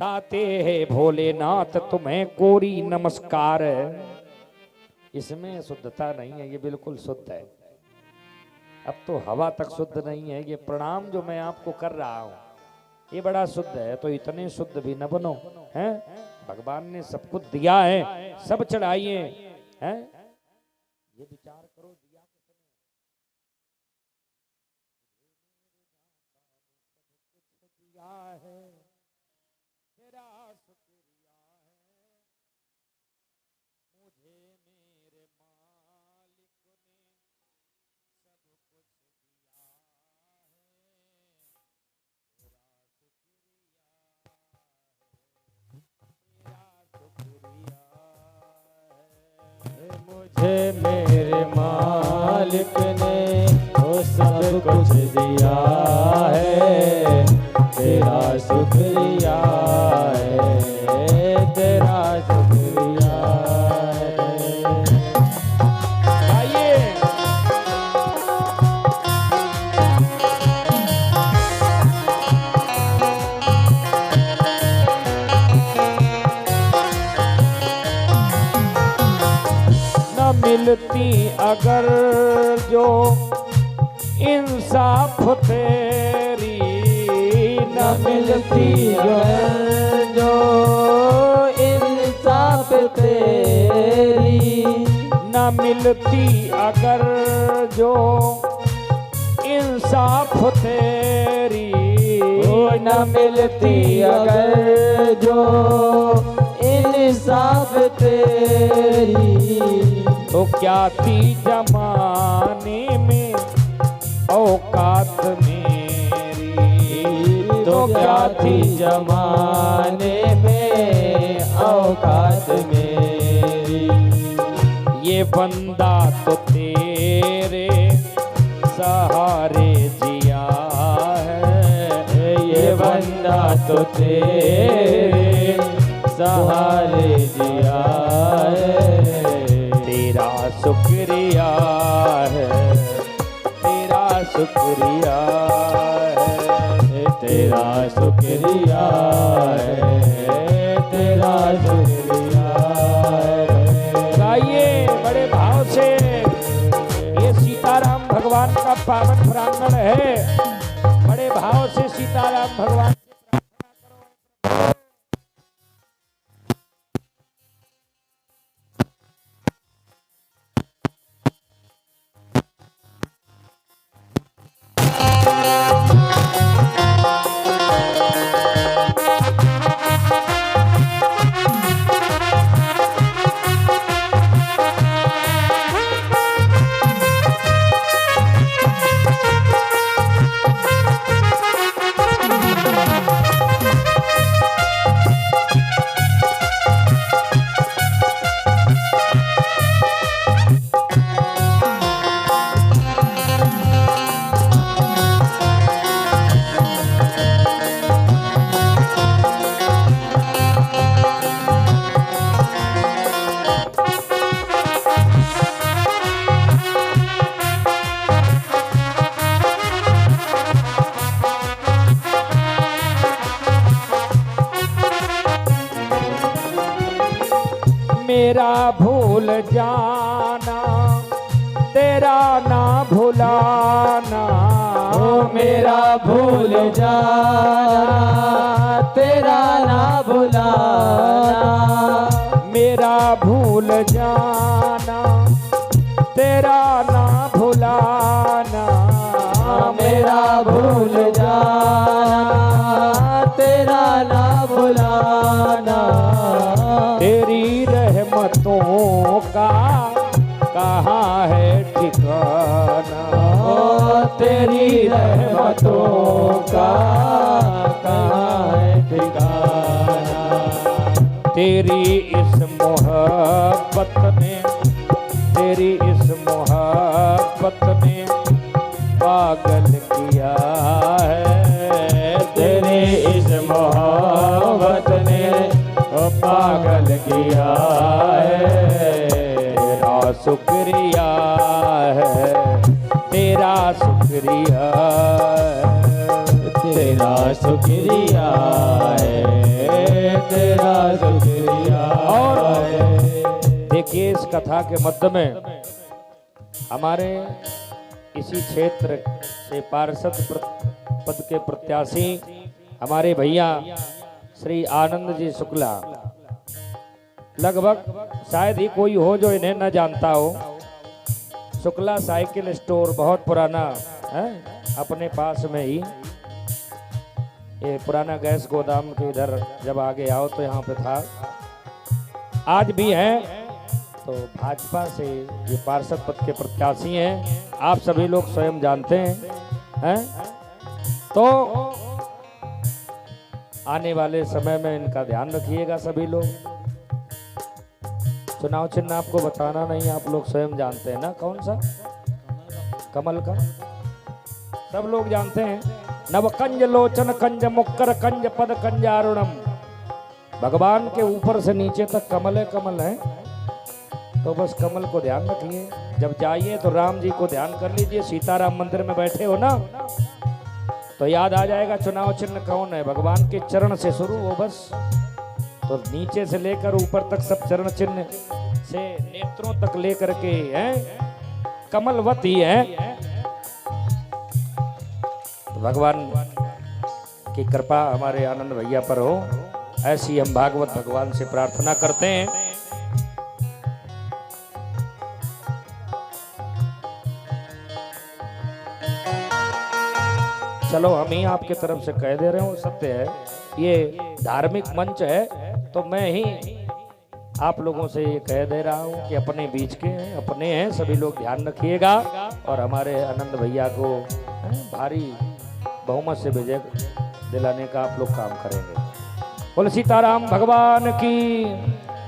ताते है भोलेनाथ तुम्हें कोरी नमस्कार। इसमें शुद्धता नहीं है, ये बिल्कुल शुद्ध है। अब तो हवा तक शुद्ध नहीं है। ये प्रणाम जो मैं आपको कर रहा हूं ये बड़ा शुद्ध है, तो इतने शुद्ध भी न बनो। हैं भगवान ने सब कुछ दिया है, सब चढ़ाइए। हैं ये विचार करो, दिया है तेरा शुक्रिया है, मुझे मेरे मालिक ने सब कुछ दिया है, मुझे मेरे मालिक ने वो सब कुछ दिया है, तेरा शुक्रिया है, तेरा शुक्रिया है। आइए न मिलती अगर जो इंसाफ तेरी, न मिलती जो इंसाफ तेरी, न मिलती अगर जो इंसाफ तेरी, ओ न मिलती अगर जो इंसाफ तेरी, तो क्या थी जमाने में औकात मेरी, तो क्या थी जमाने में औकात मेरी। ये बंदा तो तेरे सहारे जिया है, ये बंदा तो तेरे सहारे जिया है, तेरा शुक्रिया है, तेरा शुक्रिया है, तेरा शुक्रिया है, तेरा शुक्रिया है। गाइए बड़े भाव से। ये सीताराम भगवान का पावन प्रांगण है, बड़े भाव से सीताराम भगवान मेरा भूल जाना तेरा ना भुलाना, ओ मेरा भूल जाना तेरा ना भुलाना, मेरा भूल जाना तेरा ना भुलाना, मेरा भूल जाना तेरा ना भुलाना, तेरी रहमतों का कहाँ है ठिकाना, ओ तेरी रहमतों का कहाँ है ठिकाना, तेरी इस मोहब्बत ने, तेरी इस मोहब्बत ने पागल किया है, तेरी इस मोहब्बत ने ओ पागल किया है, तेरा शुक्रिया है, तेरा शुक्रिया है, तेरा शुक्रिया है, तेरा शुक्रिया। और है। देखिए इस कथा के मध्य में हमारे इसी क्षेत्र से पार्षद पद के प्रत्याशी हमारे भैया श्री आनंद जी शुक्ला, लगभग शायद ही कोई हो जो इन्हें न जानता हो। शुक्ला साइकिल स्टोर बहुत पुराना है, अपने पास में ही ये पुराना गैस गोदाम के इधर जब आगे आओ तो यहाँ पे था, आज भी है। तो भाजपा से ये पार्षद पद के प्रत्याशी हैं, आप सभी लोग स्वयं जानते हैं। तो आने वाले समय में इनका ध्यान रखिएगा सभी लोग। चुनाव चिन्ह आपको बताना नहीं, आप लोग स्वयं जानते हैं ना कौन सा, कमल का सब लोग जानते हैं। नवकंज लोचन कंज मुक्कर कंज पद कंजारुणम, भगवान के ऊपर से नीचे तक कमल है। तो बस कमल को ध्यान रखिए, जब जाइए तो राम जी को ध्यान कर लीजिए। सीताराम मंदिर में बैठे हो ना, तो याद आ जाएगा चुनाव चिन्ह कौन है, भगवान के चरण से शुरू हो बस। तो नीचे से लेकर ऊपर तक सब चरण चिन्ह से नेत्रों तक लेकर के हैं कमलवत ही है। तो भगवान की कृपा हमारे आनंद भैया पर हो, ऐसी हम भागवत भगवान से प्रार्थना करते हैं। चलो हम ही आपके तरफ से कह दे रहे हो, सत्य है, ये धार्मिक मंच है, तो मैं ही आप लोगों से ये कह दे रहा हूँ कि अपने बीच के हैं, अपने हैं, सभी लोग ध्यान रखिएगा और हमारे आनंद भैया को भारी बहुमत से विजय दिलाने का आप लोग काम करेंगे। बोल सीताराम भगवान की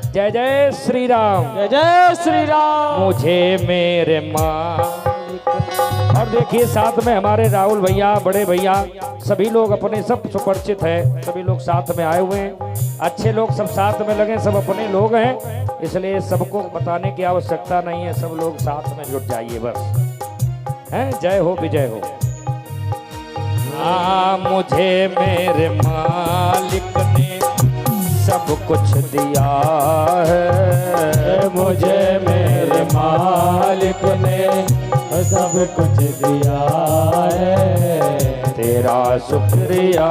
जय। जय श्री राम, जय जय श्री राम। मुझे मेरे मालिक। और देखिए साथ में हमारे राहुल भैया, बड़े भैया, सभी लोग अपने सब सुपरिचित हैं, सभी लोग साथ में आए हुए हैं, अच्छे लोग सब साथ में लगे, सब अपने लोग हैं, इसलिए सबको बताने की आवश्यकता नहीं है, सब लोग साथ में जुट जाइए बस। हैं, जय हो विजय हो। मुझे मेरे मालिक ने सब कुछ दिया है, मुझे मेरे मालिक ने सब कुछ दिया है, तेरा शुक्रिया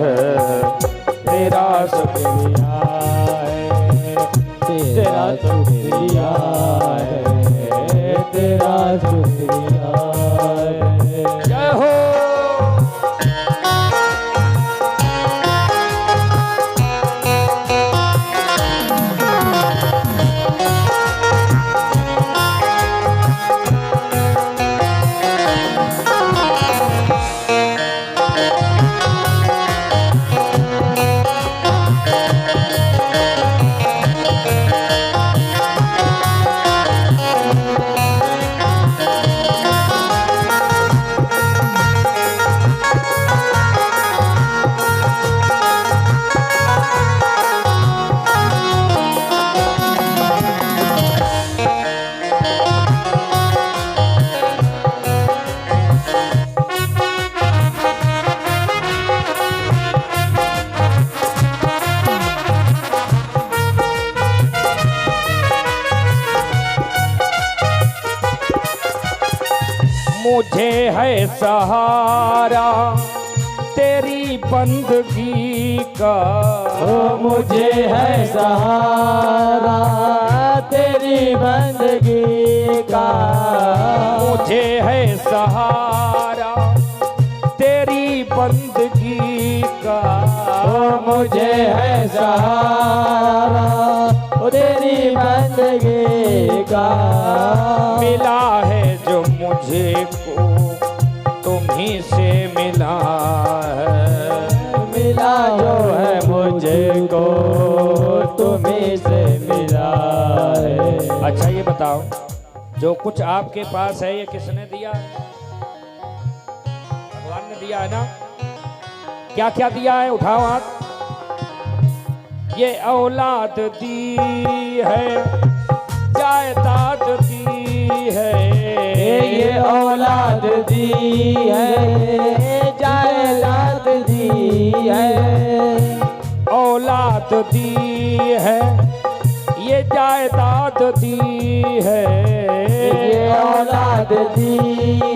है, तेरा शुक्रिया है, तेरा शुक्रिया है, तेरा शुक्रिया है। जय हो। मुझे है सहारा तेरी बंदगी का, मुझे है सहारा तेरी बंदगी का, मुझे है सहारा तेरी बंदगी का, मुझे है सहारा तेरी बंदगी का। मिला है जो मुझे को तुम्ही से मिला है, मिला जो है मुझे को तुम्ही से मिला है। अच्छा ये बताओ, जो कुछ आपके पास है ये किसने दिया है? भगवान ने दिया है ना? क्या क्या दिया है? उठाओ हाथ। ये औलाद दी है, जायदाद दी है, ये औलाद दी है, जायदाद दी है, ये जायदाद दी है, ये औलाद दी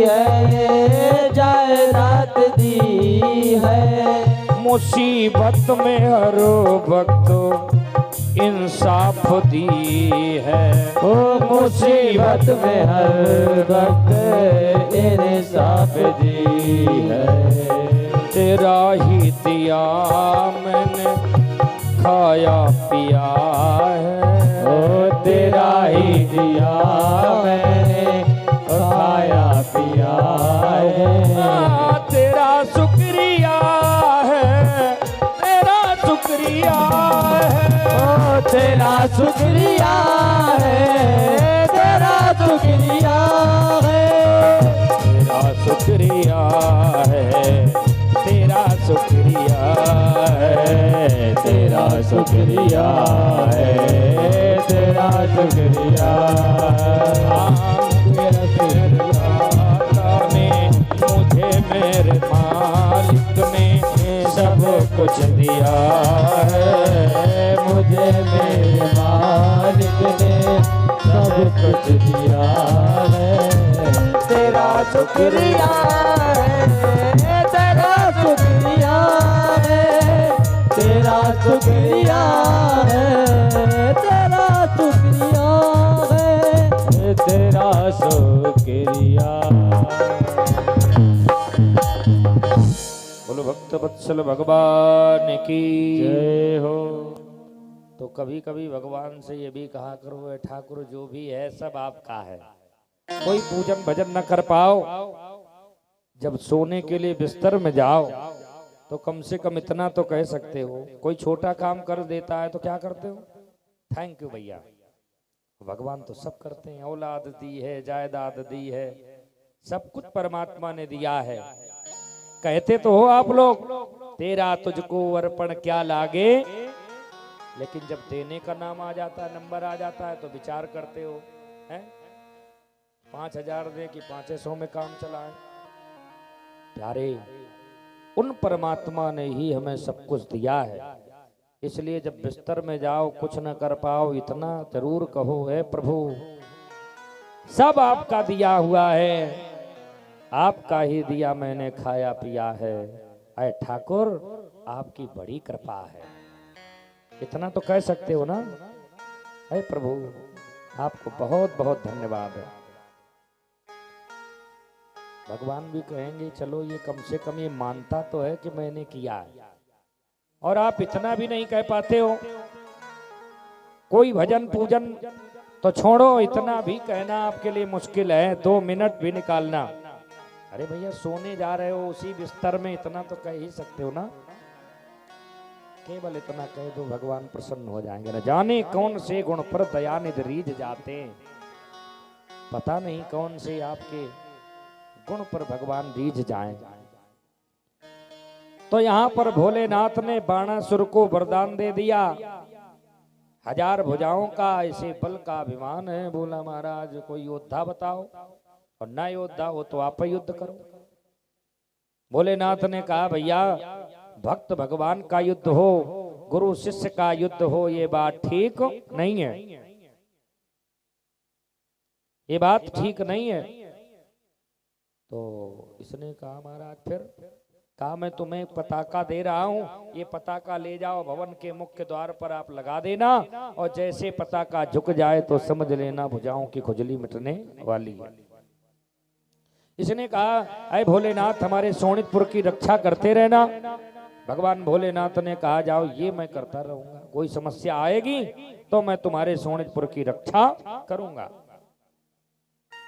है, ये जायदाद दी है। मुसीबत में हर वक्त इंसाफ दी है, ओ मुसीबत में हर वक्त इंसाफ दी है। तेरा ही दिया मैंने खाया पिया है, ओ तेरा ही दिया मैंने खाया पिया है। तेरा शुक्रिया है, तेरा शुक्रिया है, ओ तेरा शुक्रिया है, तेरा शुक्रिया है। तेरा शुक्रिया है, तेरा शुक्रिया है, तेरा शुक्रिया है, तेरा शुक्रिया। तेरा शुक्रिया ने मुझे मेरे मालिक ने सब कुछ दिया है, मुझे मेरे मालिक ने सब कुछ दिया है। तेरा शुक्रिया है, तेरा शुक्रिया है, तेरा शुक्रिया है, तेरा शुक्रिया है, तेरा शुक्रिया। बोलो भक्त वत्सल भगवान की जय हो। तो कभी कभी भगवान से ये भी कहा करो, "ए ठाकुर जो भी है सब आपका है, कोई पूजन भजन न कर पाओ, जब सोने के लिए बिस्तर में जाओ तो कम से कम इतना तो कह सकते हो, कोई छोटा काम कर देता है तो क्या करते हो, थैंक यू भैया। भगवान तो सब करते हैं, औलाद दी है, जायदाद दी है, सब कुछ परमात्मा ने दिया है। कहते तो हो आप लोग, तेरा तुझको अर्पण क्या लागे, लेकिन जब देने का नाम आ जाता है, नंबर आ जाता है तो विचार करते हो, हैं 5,000 दे कि 500 में काम चलाए। प्यारे, उन परमात्मा ने ही हमें सब कुछ दिया है, इसलिए जब बिस्तर में जाओ कुछ न कर पाओ, इतना जरूर कहो, है प्रभु सब आपका दिया हुआ है, आपका ही दिया मैंने खाया पिया है, अय ठाकुर आपकी बड़ी कृपा है। इतना तो कह सकते हो ना, है प्रभु आपको बहुत बहुत धन्यवाद है। भगवान भी कहेंगे चलो ये कम से कम ये मानता तो है कि मैंने किया है, और आप इतना भी नहीं कह पाते हो, कोई भजन पूजन तो छोड़ो, इतना भी कहना आपके लिए मुश्किल है, 2 मिनट भी निकालना। अरे भैया सोने जा रहे हो उसी बिस्तर में, इतना तो कह ही सकते हो ना, केवल इतना कह दो भगवान प्रसन्न हो जाएंगे। न जाने कौन से गुण पर दयानिधि रीझ जाते, पता नहीं कौन से आपके गुण पर भगवान रीझ जाएं। तो यहाँ पर भोलेनाथ ने बाणासुर को वरदान दे दिया, 1000 भुजाओं का ऐसे बल का अभिमान है। बोला महाराज कोई योद्धा बताओ, और ना योद्धा हो तो आप युद्ध करो। भोलेनाथ ने कहा भैया भक्त भगवान का युद्ध हो, गुरु शिष्य का युद्ध हो, ये बात ठीक नहीं है, ये बात ठीक नहीं है। तो इसने कहा महाराज फिर कहा मैं तुम्हें पताका दे रहा हूं, ये पताका ले जाओ भवन के मुख्य द्वार पर आप लगा देना, और जैसे पताका झुक जाए तो समझ लेना भुजाओं की खुजली मिटने वाली है। इसने कहा अरे भोलेनाथ हमारे सोनितपुर की रक्षा करते रहना। भगवान भोलेनाथ ने कहा जाओ ये मैं करता रहूंगा, कोई समस्या आएगी तो मैं तुम्हारे सोनितपुर की रक्षा करूंगा।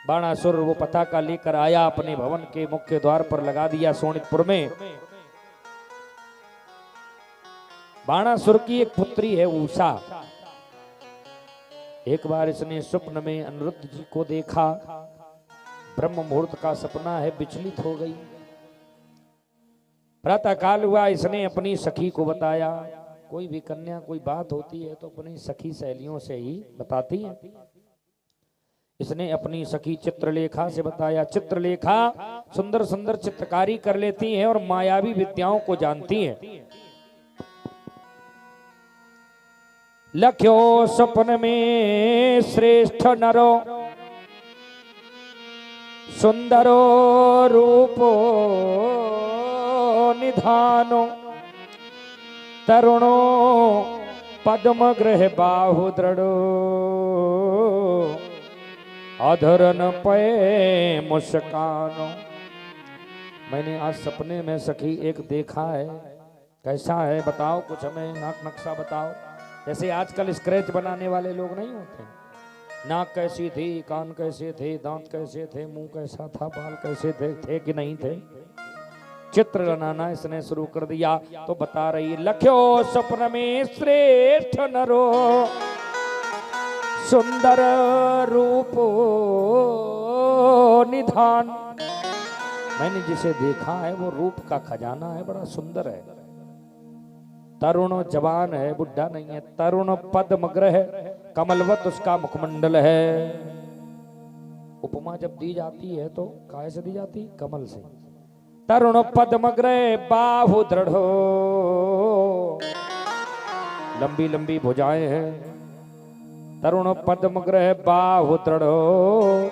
बाणासुर वो पताका लेकर आया, अपने भवन के मुख्य द्वार पर लगा दिया सोनितपुर में। बाणासुर की एक पुत्री है उषा। एक बार इसने स्वप्न में अनिरुद्ध जी को देखा, ब्रह्म मुहूर्त का सपना है, विचलित हो गई। प्रातः काल हुआ, इसने अपनी सखी को बताया। कोई भी कन्या कोई बात होती है तो अपनी सखी सहेलियों से ही बताती है। इसने अपनी सखी चित्रलेखा से बताया। चित्रलेखा सुंदर सुंदर चित्रकारी कर लेती है और मायावी विद्याओं को जानती है। लख्यो सपन में श्रेष्ठ नरो सुंदरो रूपो निधानो तरुणो पद्म ग्रह बाहु दृढ़ो अधरन पे मुस्कानो। मैंने आज सपने में सखी एक देखा है, कैसा है बताओ, कुछ हमें नाक नक्शा बताओ। जैसे आजकल स्क्रैच बनाने वाले लोग नहीं होते, नाक कैसी थी, कान कैसे थे, दांत कैसे थे, मुंह कैसा था, बाल कैसे थे कि नहीं थे, चित्र बनाना इसने शुरू कर दिया। तो बता रही लख्यो सपन में श्रेष्ठ नरो सुंदर रूपो निधान। मैंने जिसे देखा है वो रूप का खजाना है, बड़ा सुंदर है, तरुण जवान है, बुढ़ा नहीं है, तरुण पद्म ग्रह कमलवत उसका मुखमंडल है। उपमा जब दी जाती है तो काय से दी जाती, कमल से। तरुण पद्म ग्रह बाहु दृढ़ो, लंबी लंबी भुजाएं हैं। तरुण पद्म ग्रह बाहु दृढ़ो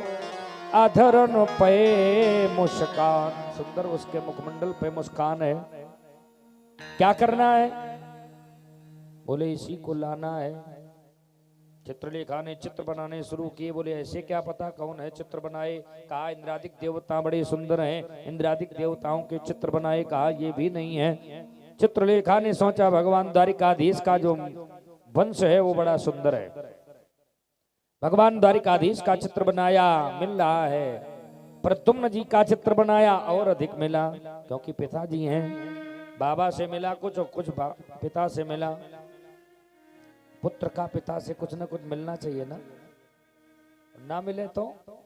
अधरन पे मुस्कान, सुंदर उसके मुखमंडल पे मुस्कान है। क्या करना है, बोले इसी को लाना है। चित्रलेखा ने चित्र बनाने शुरू किए, बोले ऐसे क्या पता कौन है चित्र बनाए। कहा इंद्रादिक देवता बड़े सुंदर हैं, इंद्रादिक देवताओं के चित्र बनाए। कहा ये भी नहीं है। चित्रलेखा ने सोचा भगवान द्वारिकाधीश का जो वंश है वो बड़ा सुंदर है, भगवान द्वारिकाधीश का चित्र बनाया, मिल रहा है। प्रद्युम्न जी का चित्र बनाया और अधिक मिला, क्योंकि पिताजी हैं, बाबा से मिला कुछ और कुछ पिता से मिला। पुत्र का पिता से कुछ ना कुछ मिलना चाहिए ना मिले तो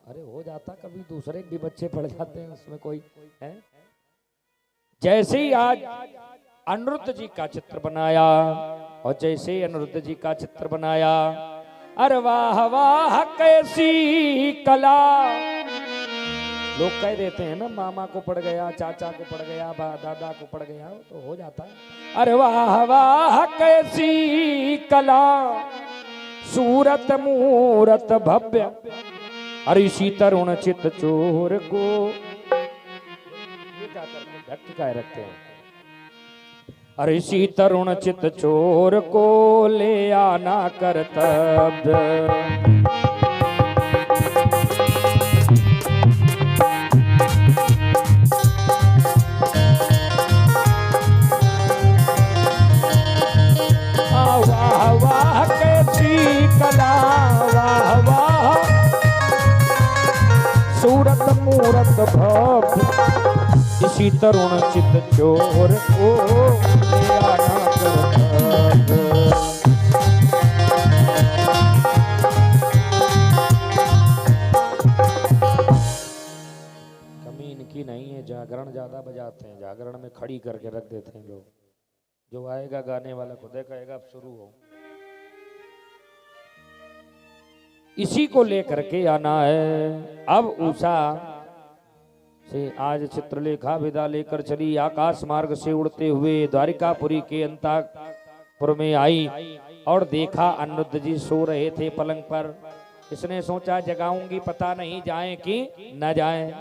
अरे हो जाता, कभी दूसरे भी बच्चे पढ़ जाते हैं, उसमें कोई है। जैसे ही आज अनिरुद्ध जी का चित्र बनाया, और जैसे ही अनिरुद्ध जी का चित्र बनाया, अरे वाह वाह कैसी कला। लोग कह देते हैं ना, मामा को पड़ गया, चाचा को पड़ गया, दादा को पड़ गया, तो हो जाता है। अरे वाह वाह कैसी कला, सूरत मूरत भव्य, अरे इसी तरुण चित चोर को, ये क्या करते हैं, ढक रखते हैं। अरे इसी तरुण चित चोर को ले आना कर्तव्य। वाह वाह कैसी कला, वाह वाह सूरत मूरत भव्य, इसी तरुण चित चोर को ले आना कर्तव्य। कमी इनकी नहीं है, जागरण ज्यादा बजाते हैं, जागरण में खड़ी करके रख देते हैं लोग। जो आएगा गाने वाला खुद कहेगा अब शुरू हो। इसी को लेकर के आना है। अब उषा से आज चित्रलेखा विदा लेकर चली, आकाश मार्ग से उड़ते हुए द्वारिकापुरी के अंतपुर में आई और देखा अनिरुद्ध जी सो रहे थे पलंग पर। इसने सोचा जगाऊंगी, पता नहीं जाए कि न जाए।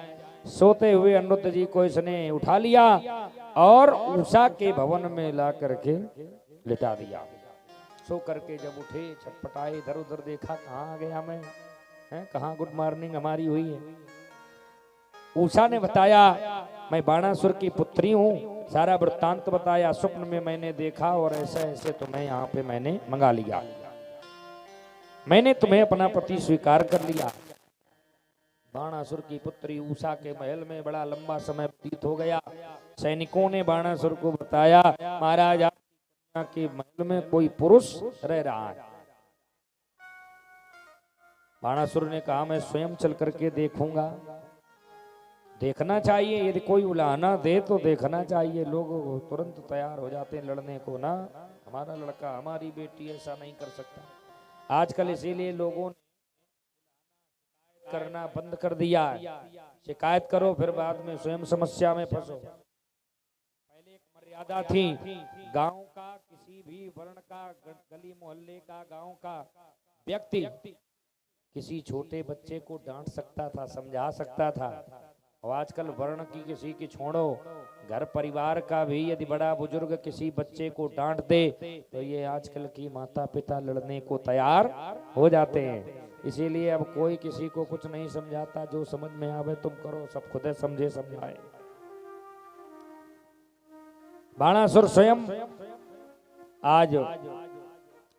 सोते हुए अनिरुद्ध जी को इसने उठा लिया और उषा के भवन में ला करके लिटा दिया। सो करके जब उठे छटपटाए, इधर उधर देखा, कहाँ आ गया मैं, कहाँ गुड मॉर्निंग हमारी हुई है। उषा ने बताया मैं बाणासुर की पुत्री हूँ, सारा वृत्तांत बताया। स्वप्न में मैंने देखा और ऐसे ऐसे तुम्हें यहाँ पे मैंने मंगा लिया, मैंने तुम्हें अपना पति स्वीकार कर लिया। बाणासुर की पुत्री उषा के महल में बड़ा लंबा समय व्यतीत हो गया। सैनिकों ने बाणासुर को बताया महाराज के महल में कोई पुरुष रह रहा है। बाणासुर ने कहा मैं स्वयं चल करके देखूंगा। देखना चाहिए, यदि कोई उलाहना दे तो देखना चाहिए। लोग तुरंत तैयार हो जाते हैं लड़ने को ना, हमारा लड़का हमारी बेटी ऐसा नहीं कर सकता। आजकल इसीलिए लोगों ने करना बंद कर दिया। शिकायत करो फिर बाद में स्वयं समस्या में फंसो। पहले एक मर्यादा थी। गांव का किसी भी वर्ण का, गली मोहल्ले का, गांव का व्यक्ति किसी छोटे बच्चे को डांट सकता था, समझा सकता था। और आजकल वर्ण की किसी की छोड़ो, घर परिवार का भी यदि बड़ा बुजुर्ग किसी बच्चे को डांट दे तो ये आजकल की माता पिता लड़ने को तैयार हो जाते हैं। इसीलिए अब कोई किसी को कुछ नहीं समझाता, जो समझ में आवे तुम करो, सब खुद समझे समझाए। बाणासुर स्वयं आज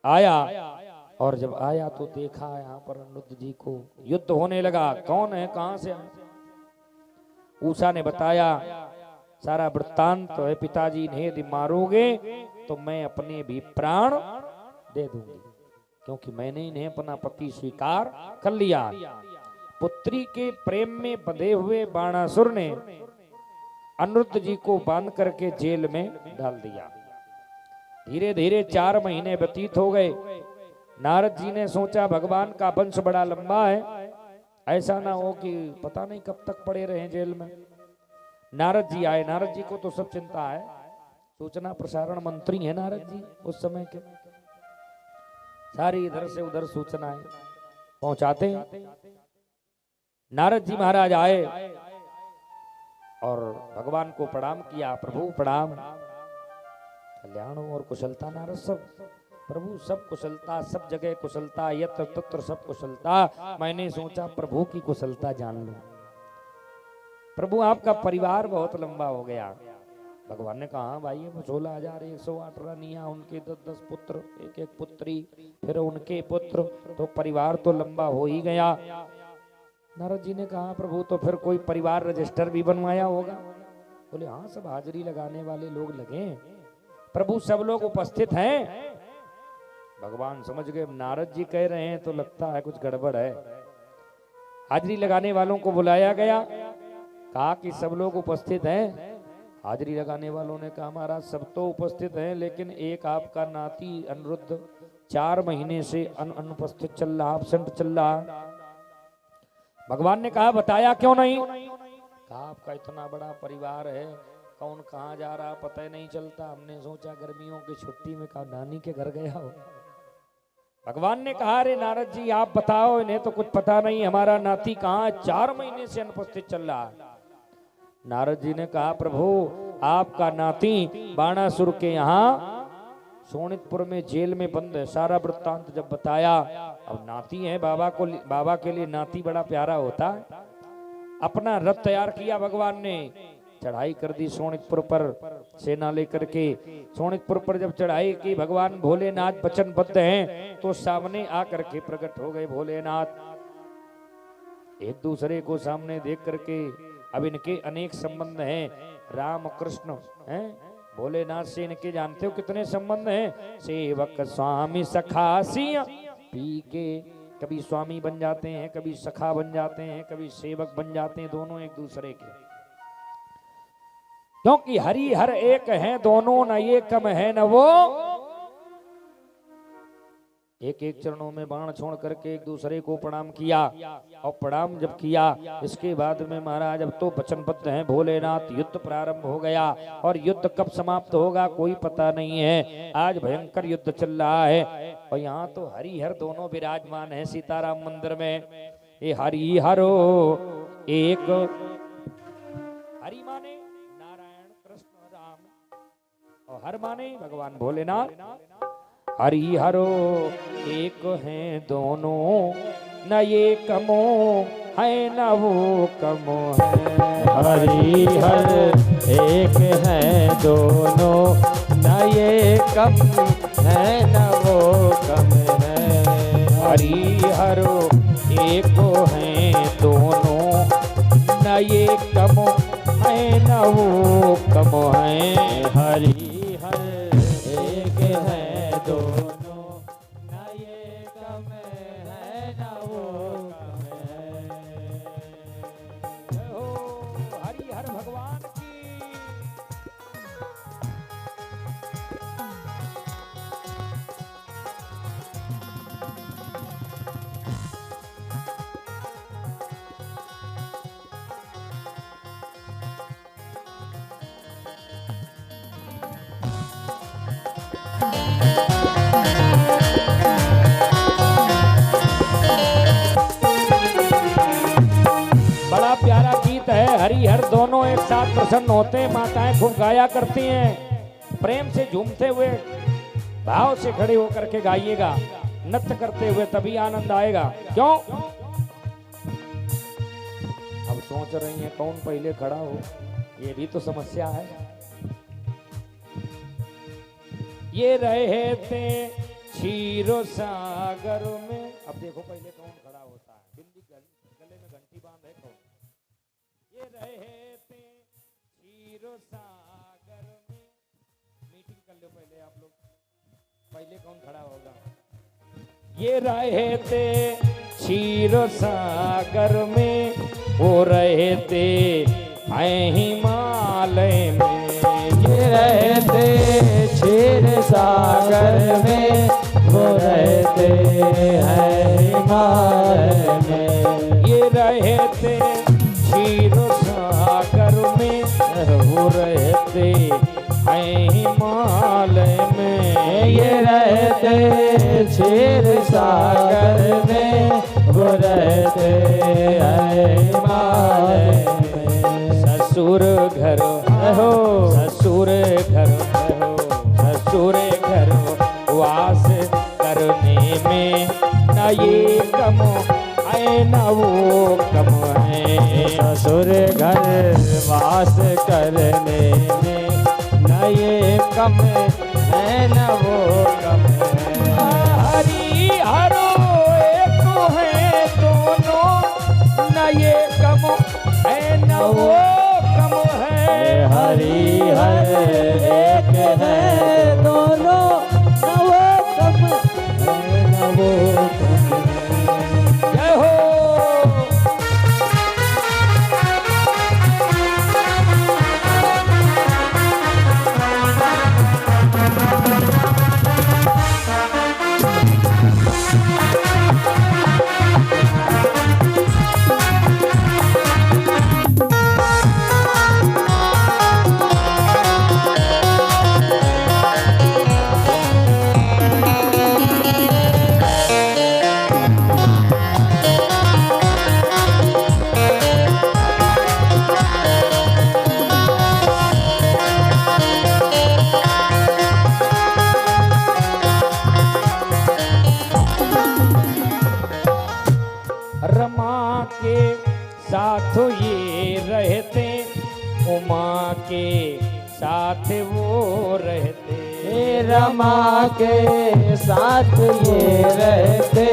आया, और जब आया तो देखा यहाँ पर अनिरुद्ध जी को युद्ध होने लगा। कौन है, कहां से आया? ऊषा ने बताया सारा वृत्तांत है। पिताजी ने यदि मारोगे तो मैं अपने भी प्राण दे दूंगी, क्योंकि मैंने इन्हें अपना पति स्वीकार कर लिया। पुत्री के प्रेम में बंधे हुए बाणासुर ने अनिरुद्ध जी को बांध करके जेल में डाल दिया। धीरे धीरे 4 महीने व्यतीत हो गए। नारद जी ने सोचा भगवान का वंश बड़ा लंबा है, ऐसा ना हो कि पता नहीं कब तक पड़े रहे जेल में। नारद जी आए। नारद जी को तो सब चिंता है, सूचना प्रसारण मंत्री है नारद जी उस समय के। सारी इधर से उधर सूचनाएं पहुंचाते हैं। नारद जी महाराज आए और भगवान को प्रणाम किया। प्रभु प्रणाम, कल्याण और कुशलता। नारद सब प्रभु सब कुशलता, सब जगह कुशलता, यत्र तत्र सब कुशलता। मैंने सोचा प्रभु की कुशलता जान लूं। प्रभु आपका परिवार बहुत लंबा हो गया। भगवान ने कहा भाई 16,108 रानियां, उनके 10-10 पुत्र, एक पुत्री, फिर उनके पुत्र, तो परिवार तो लंबा हो ही गया। नारद जी ने कहा प्रभु तो फिर कोई परिवार रजिस्टर भी बनवाया होगा? बोले हाँ, सब हाजिरी लगाने वाले लोग लगे। प्रभु सब लोग उपस्थित हैं। भगवान समझ गए नारद जी कह रहे हैं तो लगता है कुछ गड़बड़ है। हाजिरी लगाने वालों को बुलाया गया, कहा कि सब लोग उपस्थित हैं। हाजिरी लगाने वालों ने कहा महाराज सब तो उपस्थित हैं, लेकिन एक आपका नाती अनिरुद्ध 4 महीने से अनुपस्थित चल रहा, एब्सेंट चल रहा। भगवान ने कहा बताया क्यों नहीं? कहा आपका इतना बड़ा परिवार है, कौन कहाँ जा रहा पता ही नहीं चलता। हमने सोचा गर्मियों की छुट्टी में कहा नानी के घर गया हो। भगवान ने कहा अरे नारद जी आप बताओ, इन्हें तो कुछ पता नहीं, हमारा नाती कहाँ 4 महीने से अनुपस्थित चल रहा है। नारद जी ने कहा प्रभु आपका नाती बाणासुर के यहाँ शोणितपुर में जेल में बंद है। सारा वृत्तांत जब बताया, अब नाती है, बाबा के लिए नाती बड़ा प्यारा होता है। अपना रथ तैयार किया भगवान ने, चढ़ाई कर दी शोणितपुर पर सेना लेकर के। शोणितपुर पर जब चढ़ाई की, भगवान भोलेनाथ वचनबद्ध हैं तो सामने आकर के प्रकट हो गए भोलेनाथ। एक दूसरे को सामने देख करके, अब इनके अनेक संबंध हैं, राम कृष्ण हैं, भोलेनाथ से इनके जानते हो कितने संबंध हैं। सेवक स्वामी सखा सिया पी के, कभी स्वामी बन जाते हैं, कभी सखा बन जाते हैं, कभी सेवक बन जाते हैं, दोनों एक दूसरे के। क्योंकि हरि हर एक हैं दोनों, न ये कम है न वो। एक एक चरणों में बाण छोड़ करके एक दूसरे को प्रणाम किया। और प्रणाम जब किया, इसके बाद में महाराज अब तो वचनबद्ध हैं भोलेनाथ, युद्ध प्रारंभ हो गया। और युद्ध कब समाप्त होगा कोई पता नहीं है। आज भयंकर युद्ध चल रहा है। और यहाँ तो हरिहर दोनों विराजमान है सीताराम मंदिर में। ये हरिहरो एक, हरि माने नारायण कृष्ण राम, और हर माने भगवान भोलेनाथ। हरिहरो एक हैं दोनों, न ये कमो है न वो कमो है। हरिहर एक है दोनों, न ये कम है न वो कम है। हरिहरो एक हैं दोनों, न ये कमो है न वो कमो है। हरिहर एक है दोनों, न ये कम है न वो कम है। जय हो हरिहर भगवान की। बड़ा प्यारा गीत है। हरि हर दोनों एक साथ प्रसन्न होते हैं, माताएं खूब गाया करती हैं। प्रेम से झूमते हुए भाव से खड़े होकर के गाइएगा, नृत्य करते हुए, तभी आनंद आएगा। क्यों? अब सोच रही हैं कौन पहले खड़ा हो, ये भी तो समस्या है। ये रहे थे क्षीरो सागर में। अब देखो पहले कौन खड़ा होता है, बिंदी गले में घंटी बांध है कौन? ये रहे थे क्षीरो सागर में। मीटिंग कर लो पहले आप लोग, पहले कौन खड़ा होगा? ये रहे थे क्षीरो सागर में, वो रहे थे हिमालय में। ये रहते क्षीर सागर में, वो रहते हैं हिमालय में। ये रहे थे क्षीर सागर में, वो रहते हैं हिमालय में। ये रहते क्षीर सागर में, वो रहते हैं हिमालय में। ससुर घर हो, ससुर घर हो, ससुर घर वास करने में न ये कम है न वो कम है। ससुर घर वास करने में न ये कम है न वो कम है। हरि हरो एक है दोनों, न ये कम है न वो कम है। हरि हर एक है दोनों, न वो कम है न वो कम है। जय हो। रमा के साथ ये रहते, उमा के साथ वो रहते। रमा के साथ ये रहते,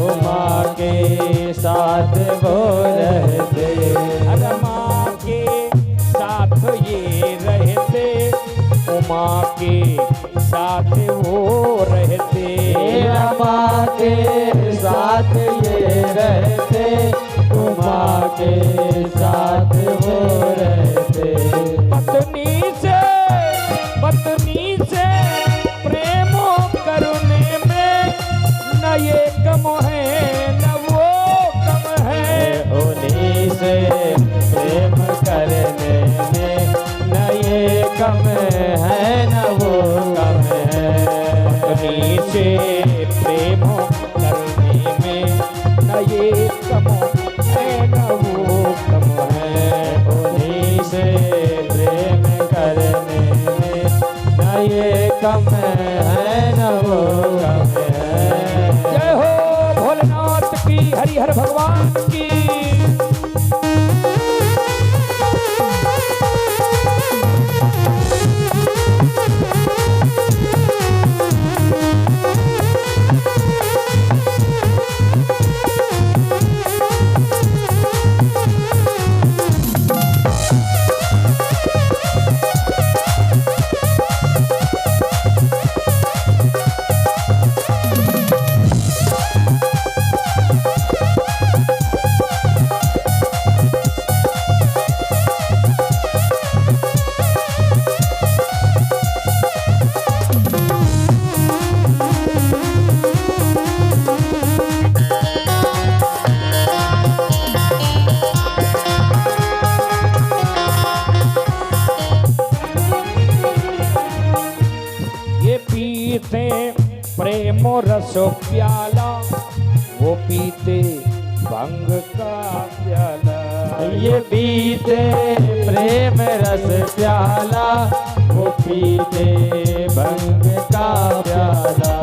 उमा के साथ वो रहते। रमा के साथ ये रहते, उमा के साथ वो रहते। रमा के साथ ये रहते, उमा के साथ वो रहते। पत्नी से प्रेम करने में न ये कम है न वो कम है। उन्हीं से प्रेम करने में न ये कम है न वो कम है। पत्नी से प्रेम करने में न ये कम है न वो कम है। उन्हीं से प्रेम करने में न ये कम है न वो कम है। जय हो भोलेनाथ की, हरिहर भगवान की। प्रेम रस प्याला वो पीते भंग का प्याला। ये पीते प्रेम रस प्याला वो पीते भंग का प्याला।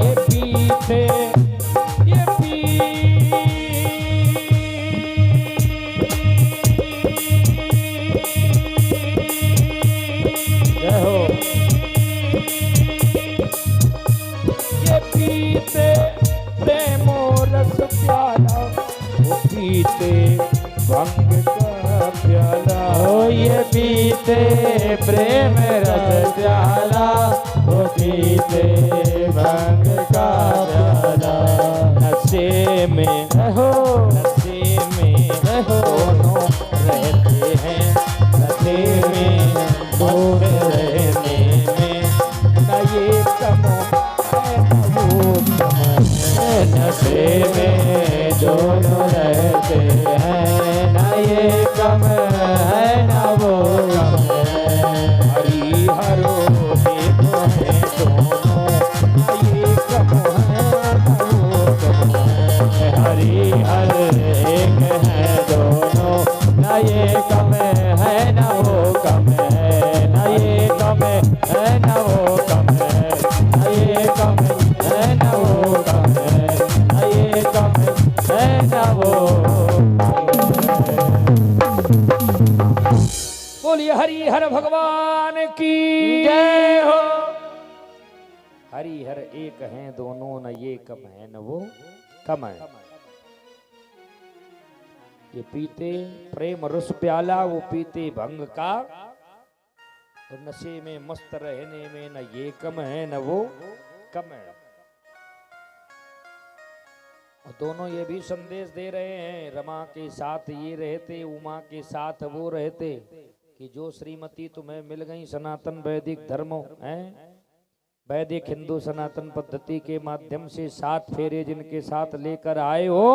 ये पीते ये पी जय हो। ये पीते प्रेम रस प्याला वो पीते भंग का प्याला। ओ ये पीते प्रेम रस प्याला वो पीते भंग का प्याला। नशे में रहो नशे में दोनों रहते हैं। नशे में दूर रहने में न ये कम है न वो कम है। नशे में दोनों रहते हैं ना ये कम है ना वो कम है। हरि हरो देखो है दोनों न ये कम है न वो कम है। हरि हर एक है दोनों ना ये कम है ना वो कम है। ना ये कम है ना वो कम है। ना ये कम है ना वो कम है। ना ये कम है ना वो बोलिए हरि हर भगवान की जय हो। हरि हर एक हैं दोनों न ये कम है न वो कम है। ये पीते प्रेम रस प्याला वो पीते भंग का। और नशे में मस्त रहने में न ये कम है न वो कम है। और दोनों ये भी संदेश दे रहे हैं रमा के साथ ये रहते उमा के साथ वो रहते कि जो श्रीमती तुम्हें मिल गई सनातन वैदिक धर्मों हैं वैदिक हिंदू सनातन पद्धति के माध्यम से 7 फेरे जिनके साथ लेकर आए हो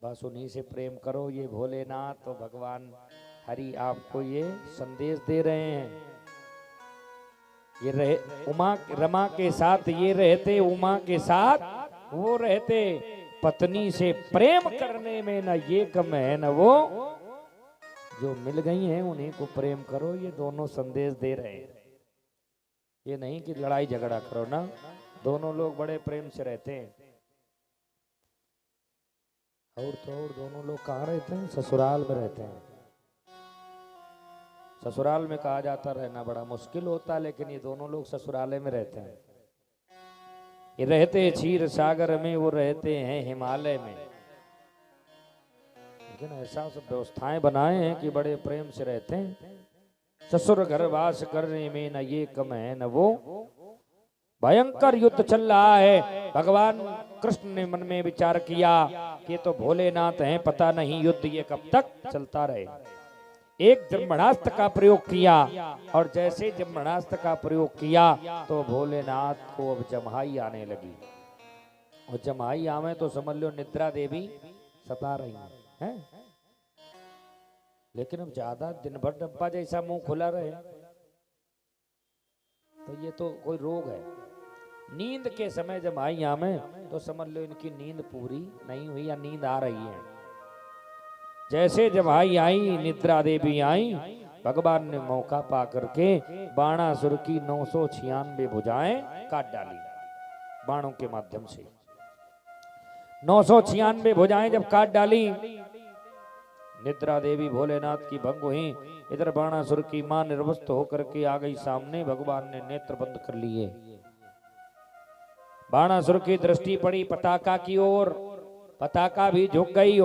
बस उन्हीं से प्रेम करो। ये भोलेनाथ तो भगवान हरि आपको ये संदेश दे रहे हैं। ये रहे उमा रमा के साथ ये रहते उमा के साथ वो रहते। पत्नी से प्रेम करने में न ये कम है न वो। जो मिल गई हैं उन्हीं को प्रेम करो। ये दोनों संदेश दे रहे हैं। ये नहीं कि लड़ाई झगड़ा करो ना। दोनों लोग बड़े प्रेम से रहते हैं। और तो और दोनों लोग कहाँ रहते हैं? ससुराल में रहते हैं। ससुराल में कहा जाता रहना बड़ा मुश्किल होता है लेकिन ये दोनों लोग ससुराले में रहते हैं। ये रहते क्षीर सागर में वो रहते हैं हिमालय में। लेकिन ऐसा सब व्यवस्थाएं बनाए हैं कि बड़े प्रेम से रहते हैं। ससुर घर वास करने में न ये कम है न वो। भयंकर युद्ध चल रहा है। भगवान कृष्ण ने मन में विचार किया कि तो भोलेनाथ हैं पता नहीं युद्ध ये कब तक चलता रहे। एक ब्रह्मणास्त्र का प्रयोग किया और जैसे ब्रह्मणास्त्र का प्रयोग किया तो भोलेनाथ को अब जम्हाई आने लगी। और जम्हाई आवे तो समझ लो निद्रा देवी सता रही हैं। लेकिन अब ज्यादा दिन भर डब्बा जैसा मुंह खुला रहे तो ये तो कोई रोग है। नींद के समय जब आई आवे तो समझ लो इनकी नींद पूरी नहीं हुई या नींद आ रही है। जैसे जब आई निद्रा देवी आई भगवान ने मौका पा करके बाणासुर की 996 भुजाएं काट डाली बाणों के माध्यम से। 996 भुजाएं जब काट डाली निद्रा देवी भोलेनाथ की भंग हुई। इधर बाणासुर की मां निर्वस्त्र होकर के आ गई सामने। भगवान ने नेत्र बंद कर लिए। बाणासुर की दृष्टि पड़ी पताका की ओर। पताका भी झुक गई।